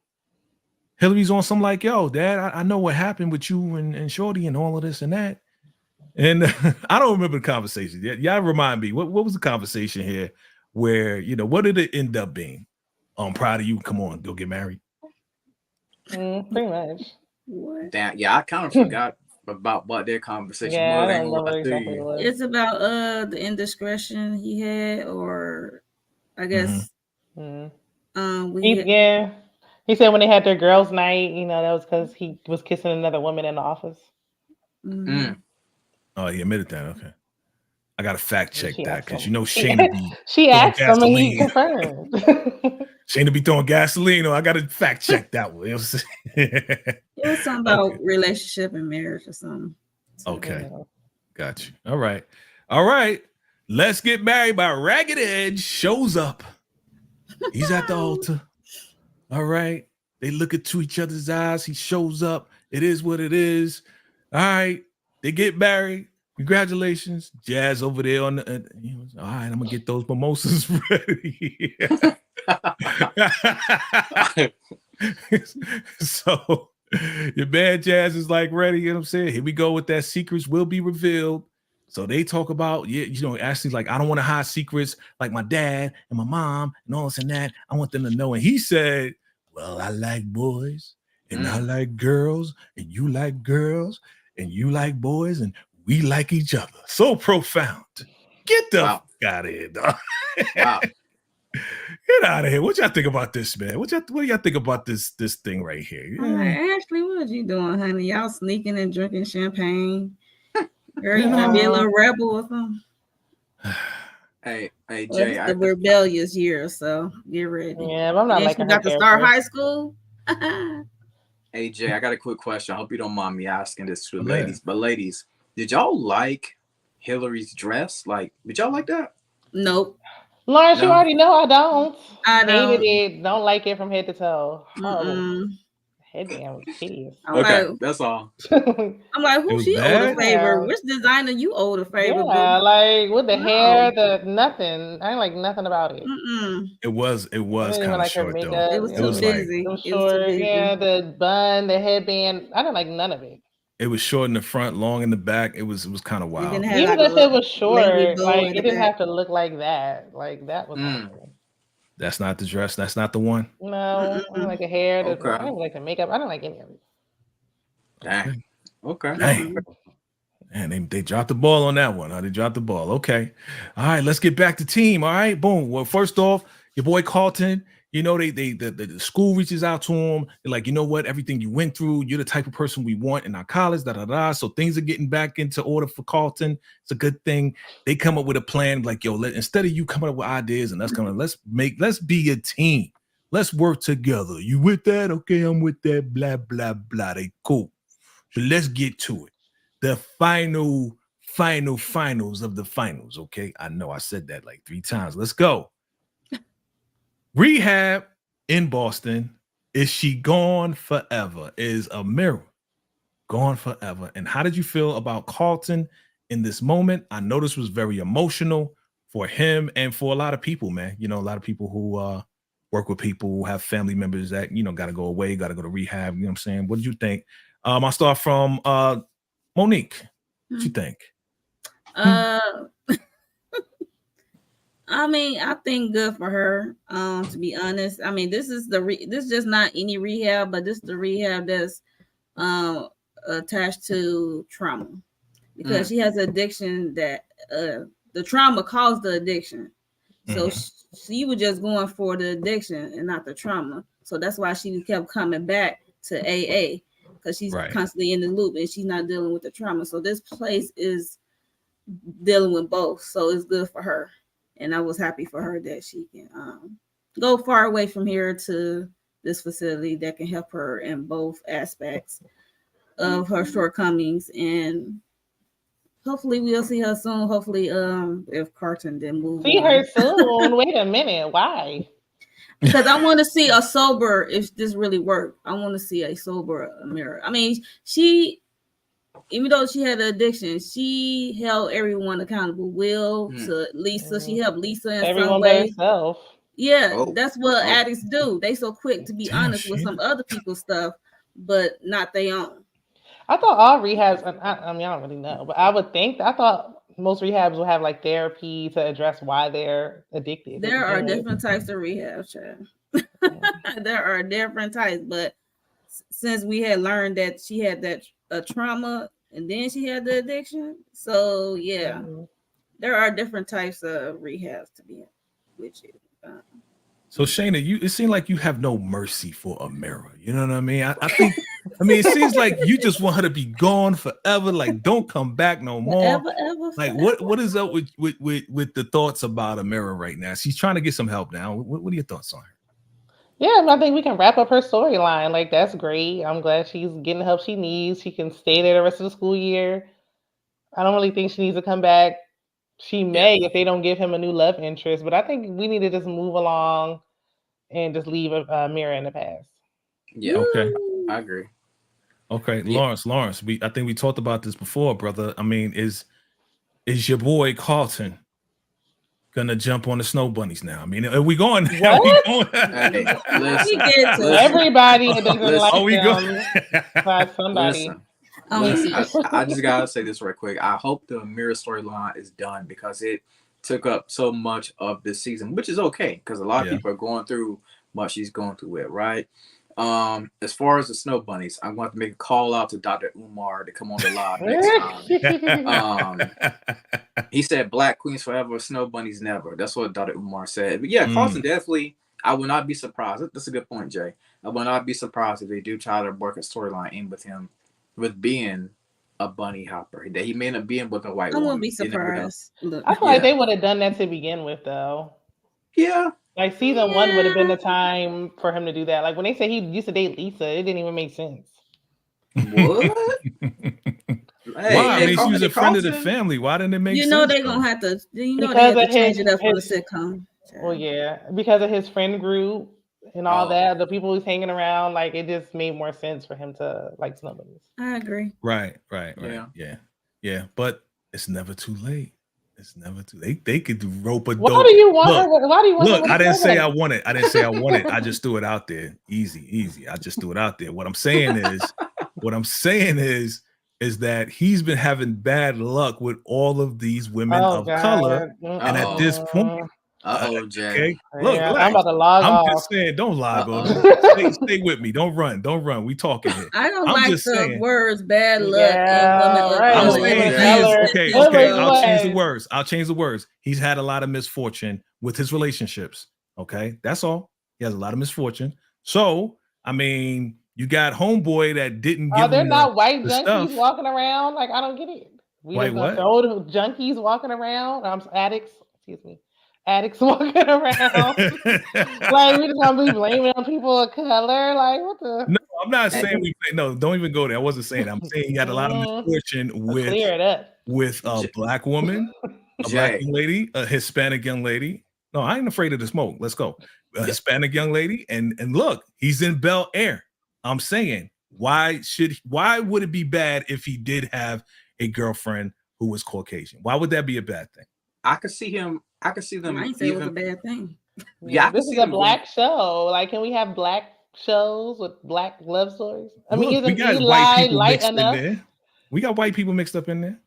S1: Hillary's on some like, yo, Dad, I know what happened with you and Shorty and all of this and that. And I don't remember the conversation. Y'all remind me, what was the conversation here where, you know, what did it end up being? I'm proud of you. Come on, go get married.
S5: Pretty much.
S3: What?
S4: Damn, yeah, I kind of forgot about what their conversation was.
S3: It's about the indiscretion he had, or I guess
S5: he said when they had their girls' night, you know, that was because he was kissing another woman in the office.
S1: Oh, he admitted that. Okay. I gotta fact check that because you know Shayna be
S5: she asked him and he confirmed.
S1: Shayna be throwing gasoline. I gotta fact check that one. You know what I'm saying?
S3: It was something about relationship and marriage or something.
S1: Okay. Got you. All right. Let's Get Married by Ragged Edge shows up. He's at the altar. All right. They look into each other's eyes. He shows up. It is what it is. All right. They get married. Congratulations. Jazz over there on the all right, I'm gonna get those mimosas ready. So your man Jazz is like ready, you know what I'm saying? Here we go with that secrets will be revealed. So they talk about, Ashley's like, I don't want to hide secrets like my dad and my mom and all this and that. I want them to know. And he said, well, I like boys and I like girls and you like girls and you like boys and we like each other. So profound. Get the fuck out of here, dog. Wow. Get out of here. What y'all think about this, man? What do y'all think about this thing right here?
S3: Yeah. Ashley, what you doing, honey? Y'all sneaking and drinking champagne. Girl, you want to be a little rebel or something?
S4: Hey, Jay.
S3: It's the rebellious year, so get ready.
S5: Yeah, but I'm not like
S3: you got to start high school.
S4: Hey, Jay, I got a quick question. I hope you don't mind me asking this to the ladies. But ladies, did y'all like Hillary's dress? Like, did y'all like that?
S3: Nope.
S5: Lawrence, you already know I don't.
S3: I
S5: hated it. Don't like it from head to toe. Headband was hideous.
S4: Okay, that's all.
S3: I'm like, who she owed a favor? Which designer you owed a favor?
S5: Yeah, like with the hair, the nothing. I didn't like nothing about it.
S1: It was kind of short though.
S3: It was too busy.
S5: It was short. Yeah, the bun, the headband. I didn't like none of it.
S1: It was short in the front, long in the back. It was kind of wild.
S5: Even if it was short, like it didn't have to look like that. Like that was.
S1: That's not the dress. That's not the one.
S5: No, I don't like the hair. I don't like the makeup. I don't like any of it.
S4: Dang. Okay.
S1: Dang. And they dropped the ball on that one. Huh? They dropped the ball. Okay. All right, let's get back to team. All right, boom. Well, first off, your boy Carlton, you know, the school reaches out to him. They're like, you know what? Everything you went through, you're the type of person we want in our college, So things are getting back into order for Carlton. It's a good thing. They come up with a plan like, yo, instead of you coming up with ideas and let's be a team. Let's work together. You with that? Okay, I'm with that. Blah, blah, blah. They cool. So let's get to it. The finals of the finals. Okay. I know I said that like 3 times. Let's go. Rehab in Boston. Is she gone forever? Is Amira gone forever? And how did you feel about Carlton in this moment? I know this was very emotional for him and for a lot of people, man. You know, a lot of people who work with people who have family members that, you know, got to go away, got to go to rehab. You know what I'm saying? What did you think? I'll start from Monique. What you think?
S3: I mean, I think good for her. To be honest, I mean, this is this just not any rehab, but this is the rehab that's attached to trauma, because she has an addiction that the trauma caused the addiction. So she was just going for the addiction and not the trauma. So that's why she kept coming back to AA, because she's constantly in the loop and she's not dealing with the trauma. So this place is dealing with both. So it's good for her. And I was happy for her that she can go far away from here to this facility that can help her in both aspects of her shortcomings. And hopefully we'll see her soon. Hopefully, if Carlton didn't move
S5: see her soon. Wait a minute. Why?
S3: Because I want to see a sober, if this really worked. I want to see a sober Amira. I mean, even though she had the addiction, she held everyone accountable. Will to Lisa, she helped Lisa in
S5: everyone
S3: some way.
S5: by herself.
S3: Yeah, that's what addicts do. They so quick to be honest with some other people's stuff, but not their own.
S5: I thought all rehabs, I mean, I don't really know, but I thought most rehabs will have like therapy to address why they're addicted.
S3: There are different types of rehab, Chad. There are different types, but since we had learned that she had that trauma and then she had the addiction, so yeah, there are different types of rehabs to be in, which is
S1: so Shayna, it seemed like you have no mercy for Amira. You know what I mean? I think, it seems like you just want her to be gone forever. Like, don't come back no more.
S3: Forever.
S1: What is up with the thoughts about Amira right now? She's trying to get some help now. What are your thoughts on her?
S5: Yeah, I think we can wrap up her storyline. Like, that's great. I'm glad she's getting the help she needs. She can stay there the rest of the school year. I don't really think she needs to come back. She may if they don't give him a new love interest, but I think we need to just move along and just leave Amira in the past.
S4: Yeah, okay, I agree.
S1: Okay, yeah. Lawrence, I think we talked about this before, brother. I mean, is your boy Carlton gonna jump on the snow bunnies now? I mean, are we going? Are we going?
S4: Hey, listen,
S5: everybody that doesn't like them by somebody.
S4: Listen, I just gotta say this right quick. I hope the Amira storyline is done because it took up so much of this season, which is okay because a lot of people are going through what she's going through with, right? As far as the snow bunnies, I'm going to make a call out to Dr. Umar to come on the live next time. He said Black Queens forever, snow bunnies never. That's what Dr. Umar said. But yeah, Carlton definitely, I would not be surprised. That's a good point, Jay. I would not be surprised if they do try to work a storyline in with him with being a bunny hopper. That he may not be in with a white woman.
S3: I won't be surprised.
S5: I feel like they would have done that to begin with, though.
S4: Yeah.
S5: Like season 1 would have been the time for him to do that. Like when they said he used to date Lisa, it didn't even make sense.
S4: What?
S1: Why? I mean, she was a friend of the family. Why didn't it make sense?
S3: You know they're gonna have to. You know they have to change it up for the sitcom.
S5: Well, yeah, because of his friend group and all that, the people who's hanging around, like it just made more sense for him to like snow bunnies.
S3: I agree.
S1: Right. Yeah. But it's never too late. It's never too late. They could rope a dope.
S5: Why do you want her? Why do you want her?
S1: Look, I didn't say I want it. I I just threw it out there. Easy. I just threw it out there. What I'm saying is that he's been having bad luck with all of these women of color. And at this point,
S4: Jay.
S1: Okay, look,
S5: Yeah, I'm
S1: relax.
S5: about to log
S1: I'm
S5: off.
S1: just saying, don't log on. Stay with me. Don't run. We talking here.
S3: I don't
S1: I'm
S3: like
S1: just
S3: the
S1: saying.
S3: words bad luck and women
S5: Yeah,
S3: of
S5: right.
S1: I'm
S3: color.
S4: Oh,
S3: in
S1: saying
S3: the
S4: Jay.
S1: he is
S3: same
S1: okay.
S3: sentence,
S1: Okay,
S3: though.
S1: I'll change the
S5: What?
S1: words. He's had a lot of misfortune with his relationships. Okay, that's all. He has a lot of misfortune. So, I mean, you got homeboy that didn't
S5: Are
S1: give
S5: there
S1: him
S5: not white
S1: the
S5: junkies
S1: stuff.
S5: walking around? Like, I don't get it. We
S1: White
S5: just gonna
S1: what?
S5: throw the junkies walking around. Addicts. Excuse me. Addicts walking around. Like, we just gonna be blaming on people of color. Like, what the?
S1: No, I'm not saying no, don't even go there. I wasn't saying that. I'm saying he had a lot of
S5: Mm,
S1: misfortune
S5: clear it up.
S1: with a
S4: J-
S1: black woman, a black
S4: Jay.
S1: young lady, a Hispanic young lady. No, I ain't afraid of the smoke. Let's go. A
S4: Yeah.
S1: Hispanic young lady, and look, he's in Bel-Air. I'm saying, why would it be bad if he did have a girlfriend who was Caucasian? Why would that be a bad thing?
S4: I could see them
S3: I ain't say it was a bad thing.
S4: Yeah, I can
S5: This is
S4: see
S5: a
S4: them going.
S5: black show. Like, can we have black shows with black love stories? I mean,
S1: Look, we
S5: isn't
S1: got white
S5: Eli
S1: people
S5: light
S1: mixed in
S5: enough?
S1: there. We got white people mixed up in there.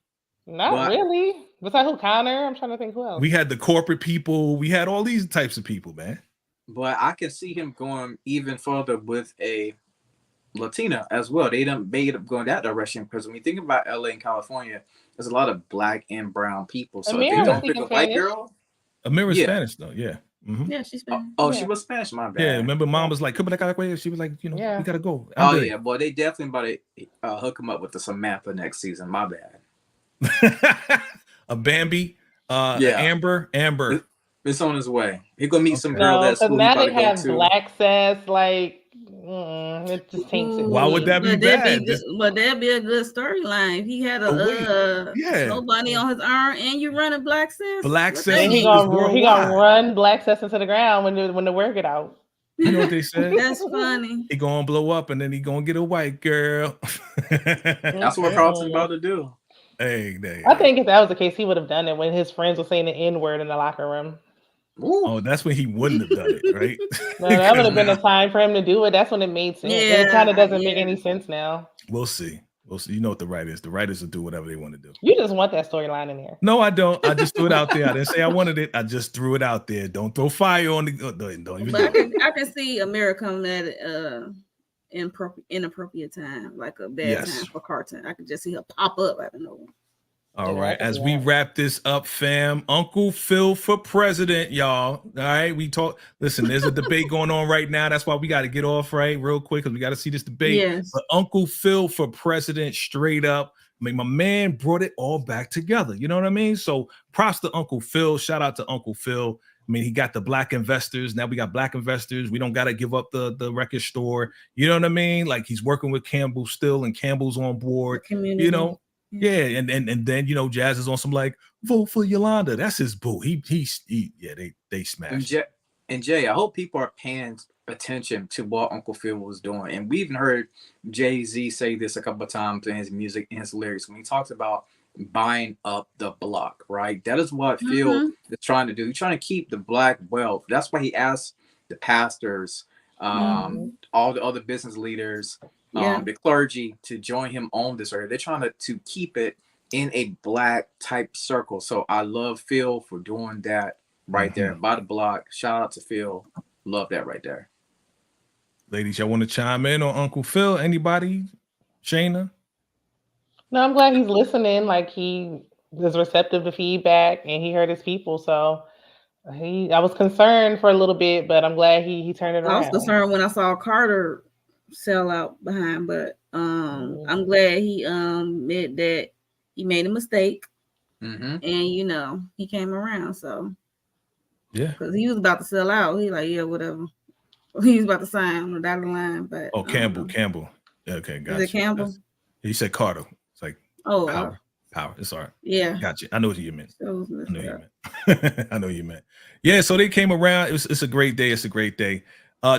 S5: Not
S4: But
S5: really. Besides who? Connor? I'm trying to think who else.
S1: We had the corporate people. We had all these types of people, man.
S4: but I can see him going even further with a Latina as well. They done made up going that direction because when you think about LA and California, there's a lot of black and brown people. So if they
S5: Amira was
S4: don't pick
S5: speaking
S4: a white
S5: Spanish.
S4: girl,
S1: Amira's
S4: yeah.
S1: Spanish though, yeah. Mhm.
S3: Yeah, she's been.
S4: Oh,
S5: Yeah.
S4: she was Spanish. My bad.
S1: Yeah, remember mom was like, come back way. She was like,
S5: Yeah.
S1: we gotta go.
S4: Oh
S1: Andre.
S4: yeah, boy, they definitely about to hook him up with the Samantha next season. My bad.
S1: A Bambi,
S4: Yeah.
S1: Amber.
S4: It's on his way. He gonna meet some
S1: Okay.
S4: girl
S5: No,
S4: at
S5: because
S4: school he
S5: now
S4: about
S5: they
S4: to go
S5: have
S4: to.
S5: black sass. Like, it just taints it.
S1: Why would that be
S3: But that'd
S1: bad?
S3: be good. But that'd be a good storyline if he had
S1: Oh, wait.
S3: a
S1: Yeah.
S3: snow bunny on his arm and you running black sis.
S1: Black
S3: What
S1: sis
S3: that
S5: Then he
S1: is
S3: mean?
S5: gonna run black sass into the ground when the word get out.
S1: You know what they said?
S3: That's funny.
S1: He gonna blow up and then he gonna get a white girl.
S4: That's what Carlton's about to do.
S1: Hey.
S5: I think if that was the case, he would have done it when his friends were saying the N word in the locker room.
S4: Ooh.
S1: Oh, that's when he wouldn't have done it, right?
S5: No, that would have been the time for him to do it. That's when it made sense. It kind of doesn't make any sense now.
S1: We'll see. You know what the writers will do whatever they want to do.
S5: You just want that storyline in there.
S1: No, I don't. I just threw it out there. I didn't say I wanted it. I just threw it out there. Don't throw fire on the. Don't even.
S3: But I can see Amira coming at it inappropriate time, like a bad time for Carlton. I could just see her pop up out of nowhere.
S1: All right. As we wrap this up, fam, Uncle Phil for president, y'all. All right. We talk. Listen, there's a debate going on right now. That's why we got to get off real quick because we got to see this debate.
S3: Yes.
S1: But Uncle Phil for president, straight up. I mean, my man brought it all back together. You know what I mean? So props to Uncle Phil. Shout out to Uncle Phil. I mean, he got the black investors. Now we got black investors. We don't got to give up the record store. You know what I mean? Like he's working with Campbell still, and Campbell's on board. You know. Yeah, and then Jazz is on some like vote for Yolanda. That's his boo. They smashed.
S4: And Jay, I hope people are paying attention to what Uncle Phil was doing. And we even heard Jay-Z say this a couple of times in his music and his lyrics when he talks about buying up the block, right? That is what Phil is trying to do. He's trying to keep the black wealth. That's why he asked the pastors, all the other business leaders, the clergy to join him on this area. They're trying to keep it in a black type circle. So I love Phil for doing that right there by the block. Shout out to Phil. Love that right there.
S1: Ladies, y'all want to chime in on Uncle Phil? Anybody? Shayna?
S5: No, I'm glad he's listening. Like he is receptive to feedback and he heard his people. So I was concerned for a little bit, but I'm glad he turned it around.
S3: I was concerned when I saw Carter sell out behind, but I'm glad he admit that he made a mistake, and he came around. So
S1: yeah,
S3: because he was about to sell out, he like whatever. He was about to sign on the dotted line, but
S1: Campbell. Yeah, okay, gotcha.
S3: Is it Campbell?
S1: He said Carter. It's like power. It's all right.
S3: Yeah,
S1: gotcha. I know what you meant.
S3: I
S1: know you meant. Yeah, so they came around. It's a great day. It's a great day.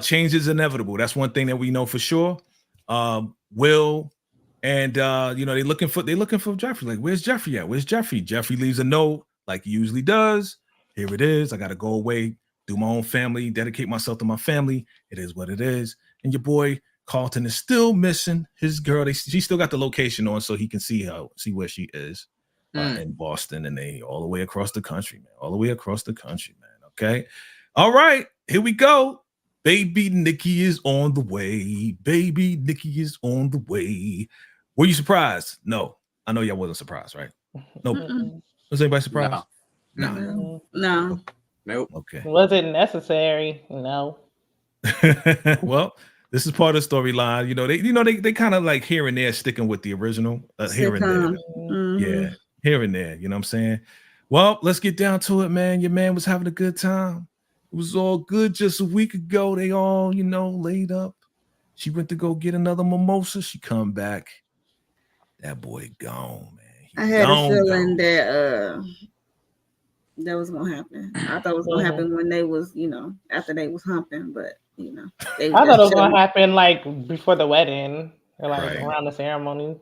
S1: Change is inevitable. That's one thing that we know for sure. Will and they looking for Jeffrey. Like, where's Jeffrey at? Where's Jeffrey? Jeffrey leaves a note like he usually does. Here it is. I gotta go away, do my own family, dedicate myself to my family. It is what it is. And your boy Carlton is still missing his girl. She still got the location on so he can see where she is in Boston, and they all the way across the country, man. All the way across the country, man. Okay. All right. Here we go. Baby Nikki is on the way. Baby Nikki is on the way. Were you surprised? No. I know y'all wasn't surprised, right? Nope.
S3: Mm-mm.
S1: Was anybody surprised?
S4: No.
S3: No. No.
S4: Nope.
S1: Okay.
S5: Was it necessary? No.
S1: Well, this is part of the storyline. They kind of like here and there sticking with the original. Here and there.
S3: Sitcom. Mhm.
S1: Yeah. Here and there. You know what I'm saying? Well, let's get down to it, man. Your man was having a good time. It was all good just a week ago. They all, laid up. She went to go get another mimosa. She come back. That boy gone, man.
S3: I had a feeling that that was gonna happen. I thought it was gonna happen when they was, after they was humping, but
S5: I thought it was gonna happen like before the wedding or like around the ceremony.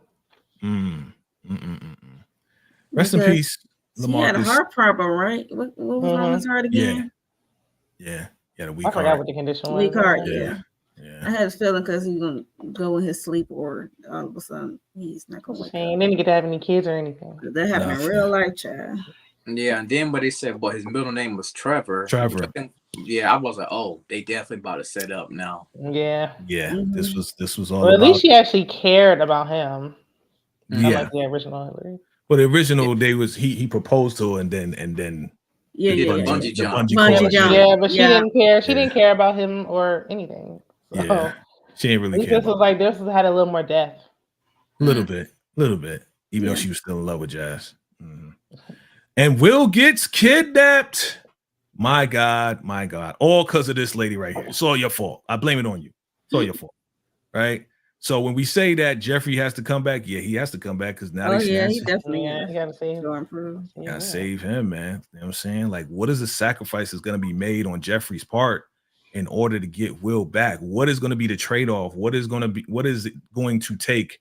S1: Rest in peace,
S3: LaMarcus. He had a heart problem, right? What was wrong with his heart again?
S1: Yeah. He had a weak
S5: I
S1: heart.
S5: forgot what the condition was.
S3: Weak heart,
S1: yeah.
S3: I had a feeling because he's gonna go in his sleep, or all of a sudden he's not gonna wake up.
S5: And didn't get to have any kids or anything.
S3: That happened in real life, child.
S4: Yeah, and then but they said, his middle name was Trevor. I was like, oh, they definitely about to set up now.
S5: Yeah.
S1: Yeah. This was all.
S5: Well, at least she actually cared about him.
S1: Yeah.
S5: Like the original Hillary.
S1: Well, the original day was he proposed to her and then
S4: bungee jump.
S5: Yeah, but she didn't care. She didn't care about him or anything. So
S1: yeah, she didn't really care.
S5: This was like this had a little more depth.
S1: A little bit. Even though she was still in love with Jazz. And Will gets kidnapped. My God, all because of this lady right here. It's all your fault. I blame it on you. It's all your fault, right? So when we say that Jeffrey has to come back, he has to come back because now
S3: he definitely
S5: you gotta save
S3: him.
S1: You gotta save him, man. You know what I'm saying? Like, what is the sacrifice that's gonna be made on Jeffrey's part in order to get Will back? What is going to be the trade-off? What is it going to take?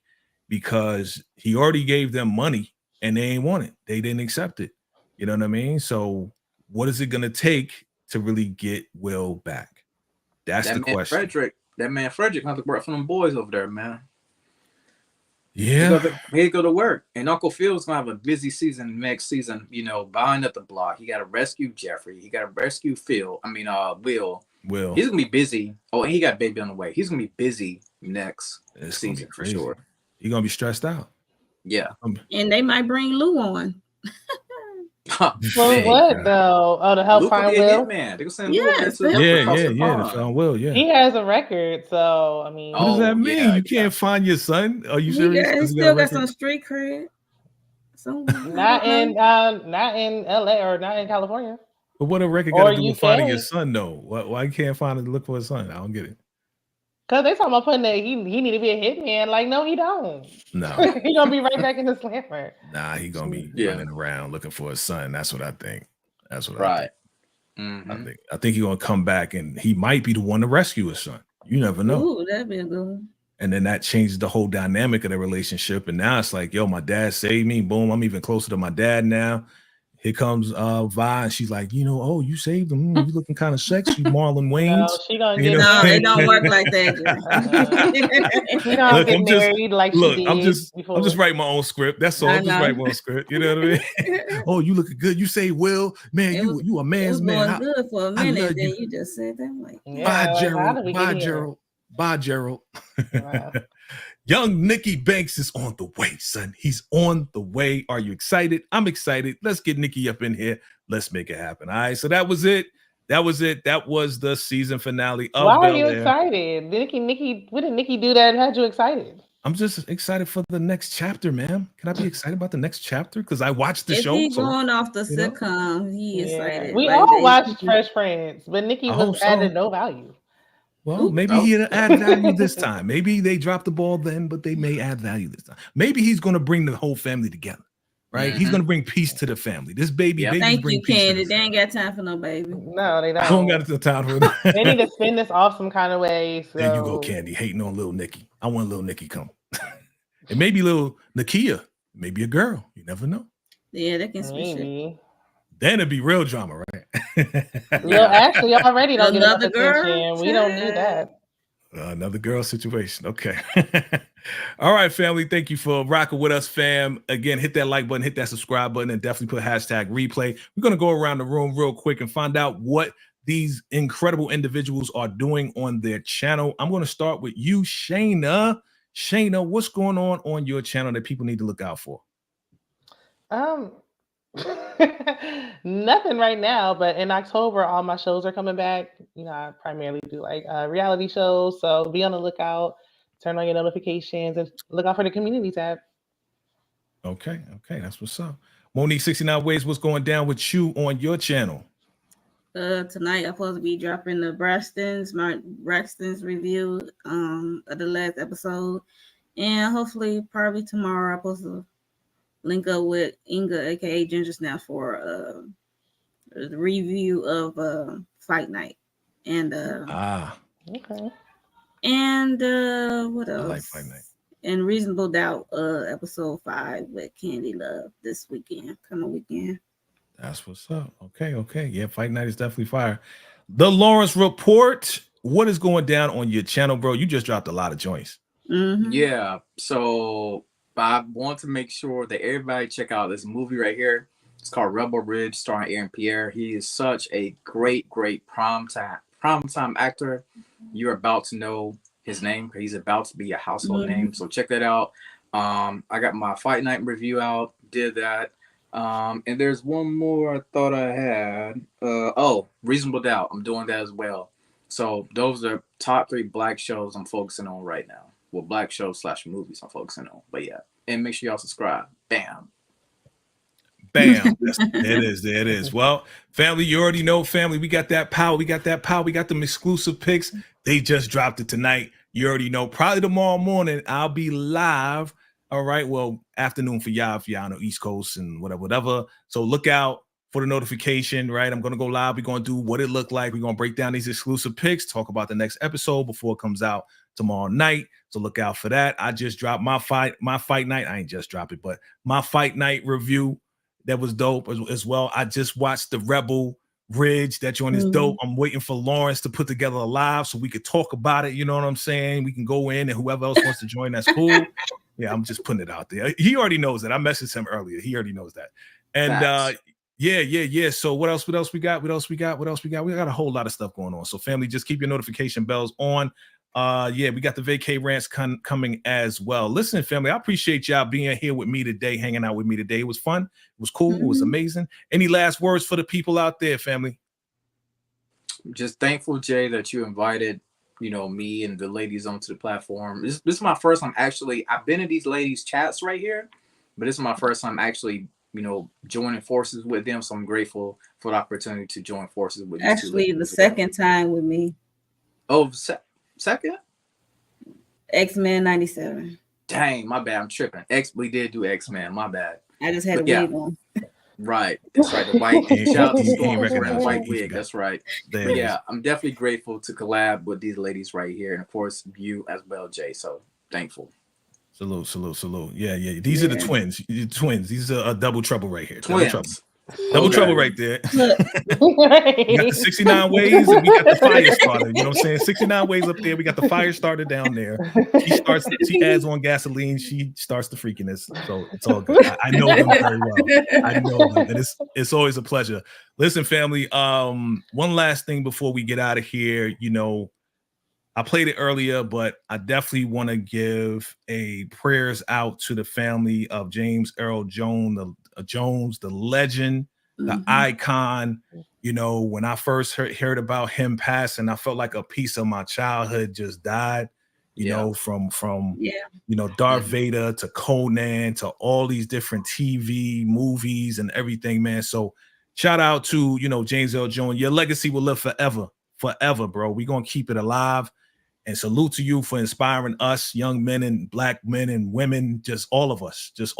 S1: Because he already gave them money and they ain't want it. They didn't accept it. You know what I mean? So what is it going to take to really get Will back? That's the question.
S4: That man Frederick have to work for them boys over there, man.
S1: Yeah.
S4: He go to work. And Uncle Phil's gonna have a busy season next season, buying up the block. He gotta rescue Jeffrey. He gotta rescue Will. He's gonna be busy. Oh, and he got baby on the way. He's gonna be busy next season for sure.
S1: He's gonna be stressed out.
S4: Yeah.
S3: And they might bring Lou on.
S5: Well, what though? Oh, to help find Will.
S4: Man, they gonna send
S1: to find Will. Yeah.
S5: He has a record, so I mean,
S1: what does that mean? You can't find your son? Are you serious?
S3: He still got some street cred.
S5: Not in LA or not in California.
S1: But what a record got to do with finding your son, though? Why can't find it? Look for his son. I don't get it.
S5: Because they talking about putting that he need to be a hitman. Like, no, he don't.
S1: No,
S5: he gonna be right back in the slammer.
S1: Nah, he gonna be running around looking for his son. That's what I think. That's what I think.
S4: Mm-hmm.
S1: I think he's gonna come back and he might be the one to rescue his son. You never know.
S3: Ooh, that'd be a good one.
S1: And then that changes the whole dynamic of the relationship. And now it's like, yo, my dad saved me. Boom, I'm even closer to my dad now. Here comes Vi, and she's like, oh, you saved him. You looking kind of sexy, Marlon Wayans.
S5: No, she don't get
S3: it don't work like that.
S5: She don't get married like she did.
S1: I'm just
S5: before.
S1: writing my own script. That's all. I'm just writing my own script. You know what I mean? Oh, you looking good. You say, Will, man, you a man's man.
S3: It was good for a minute. Then you just said that. I'm like,
S1: bye, Gerald. Bye, Gerald. Bye, Gerald. Wow. Young Nikki Banks is on the way, son. He's on the way. Are you excited? I'm excited. Let's get Nikki up in here. Let's make it happen. All right. So that was it. That was the season finale of
S5: Why
S1: Bel-Air.
S5: are you excited? Nikki, what did Nikki do that had you excited?
S1: I'm just excited for the next chapter, man. Can I be excited about the next chapter? Because I watched the show.
S3: He's going off the sitcom. He excited.
S5: We all watched Fresh Prince, but Nikki was added no value.
S1: Well, maybe he'll add value this time. Maybe they dropped the ball then, but they may add value this time. Maybe he's going to bring the whole family together, right? Mm-hmm. He's going to bring peace to the family. This baby,
S3: Thank you, Candy. They ain't got time for no baby.
S5: No, they don't.
S1: I don't got the time for that.
S5: They need to spin this off some kind of way. So.
S1: There you go, Candy, hating on little Nikki. I want little Nikki come. And maybe little Nakia, maybe a girl. You never know.
S3: Yeah, they can switch it.
S1: Then it'd be real drama, right?
S5: Well, actually, already don't get another girl. We don't need that.
S1: Another girl situation. Okay. All right, family. Thank you for rocking with us, fam. Again, hit that like button, hit that subscribe button, and definitely put hashtag replay. We're going to go around the room real quick and find out what these incredible individuals are doing on their channel. I'm going to start with you, Shayna. Shayna, what's going on your channel that people need to look out for?
S5: Nothing right now, but in October, all my shows are coming back. You know, I primarily do like reality shows, so be on the lookout. Turn on your notifications and look out for the community tab.
S1: Okay, that's what's up. Monique 69 Ways, what's going down with you on your channel?
S3: Tonight I'm supposed to be dropping the my Braxton's review of the last episode, and hopefully probably tomorrow I'm supposed to link up with Inga, aka Ginger Snap, for the review of Fight Night. And
S5: Okay.
S3: And what else?
S1: I like Fight Night.
S3: And Reasonable Doubt, episode 5 with Candy Love this coming weekend.
S1: That's what's up. Okay. Yeah, Fight Night is definitely fire. The Lawrence Report. What is going down on your channel, bro? You just dropped a lot of joints.
S3: Mm-hmm.
S4: Yeah. So I want to make sure that everybody check out this movie right here. It's called Rebel Ridge, starring Aaron Pierre. He is such a great primetime actor. You're about to know his name. He's about to be a household name. So check that out. I got my Fight Night review out. Did that. And there's one more I thought I had. Reasonable Doubt. I'm doing that as well. So those are top 3 black shows I'm focusing on right now. Well, black shows / movies I'm focusing on. But yeah. And make sure y'all subscribe. Bam.
S1: There it is. Well, family, you already know, family, we got that power. We got them exclusive picks. They just dropped it tonight. You already know. Probably tomorrow morning, I'll be live. All right. Well, afternoon for y'all, if y'all on the East Coast and whatever. So look out for the notification, right? I'm going to go live. We're going to do what it looked like. We're going to break down these exclusive picks, talk about the next episode before it comes out tomorrow night. So look out for that. I just dropped my fight night. I ain't just dropped it, but my Fight Night review. That was dope as well. I just watched the Rebel Ridge. That joint is dope. I'm waiting for Lawrence to put together a live so we could talk about it. You know what I'm saying? We can go in and whoever else wants to join, that's cool. Yeah, I'm just putting it out there. He already knows that. I messaged him earlier. He already knows that. And yeah. So what else we got? We got a whole lot of stuff going on. So family, just keep your notification bells on. We got the vacay rants coming as well. Listen, family, I appreciate y'all being here with me today, hanging out with me today. It was fun. It was cool. It was amazing. Any last words for the people out there, family?
S4: Just thankful, Jay, that you invited, me and the ladies onto the platform. This is my first time I've been in these ladies' chats right here, but this is my first time actually, joining forces with them. So I'm grateful for the opportunity to join forces with these
S3: actually the second time with me.
S4: Oh, second?
S3: X-Men 97.
S4: Dang, my bad. I'm tripping. We did do X-Men. My bad.
S3: I just had a wig on.
S4: Right. That's right. The white shout out to Storm
S1: recognize
S4: the white wig. That's right. But yeah, I'm definitely grateful to collab with these ladies right here. And of course, you as well, Jay. So thankful.
S1: Salute. Yeah. These are the twins. These are a double trouble right here.
S4: Twins.
S1: Double trouble right there. We got the 69 ways and we got the fire starter. You know what I'm saying? 69 ways up there. We got the fire starter down there. She adds on gasoline. She starts the freakiness. So it's all good. I know them very well. I know them. And it's always a pleasure. Listen, family. One last thing before we get out of here. I played it earlier, but I definitely want to give a prayers out to the family of James Earl Jones, the legend, the icon. When I first heard about him passing, I felt like a piece of my childhood just died. From Darth Vader to Conan to all these different TV movies and everything, man. So shout out to James Earl Jones. Your legacy will live forever, bro. We're gonna keep it alive. And salute to you for inspiring us, young men and black men and women, just all of us, just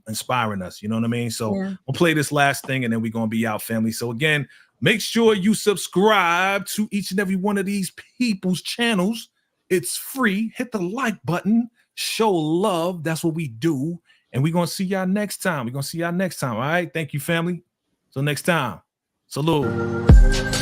S1: inspiring us. You know what I mean? So we'll play this last thing and then we're going to be out, family. So again, make sure you subscribe to each and every one of these people's channels. It's free. Hit the like button. Show love. That's what we do. And we're going to see y'all next time. All right? Thank you, family. Till next time. Salute.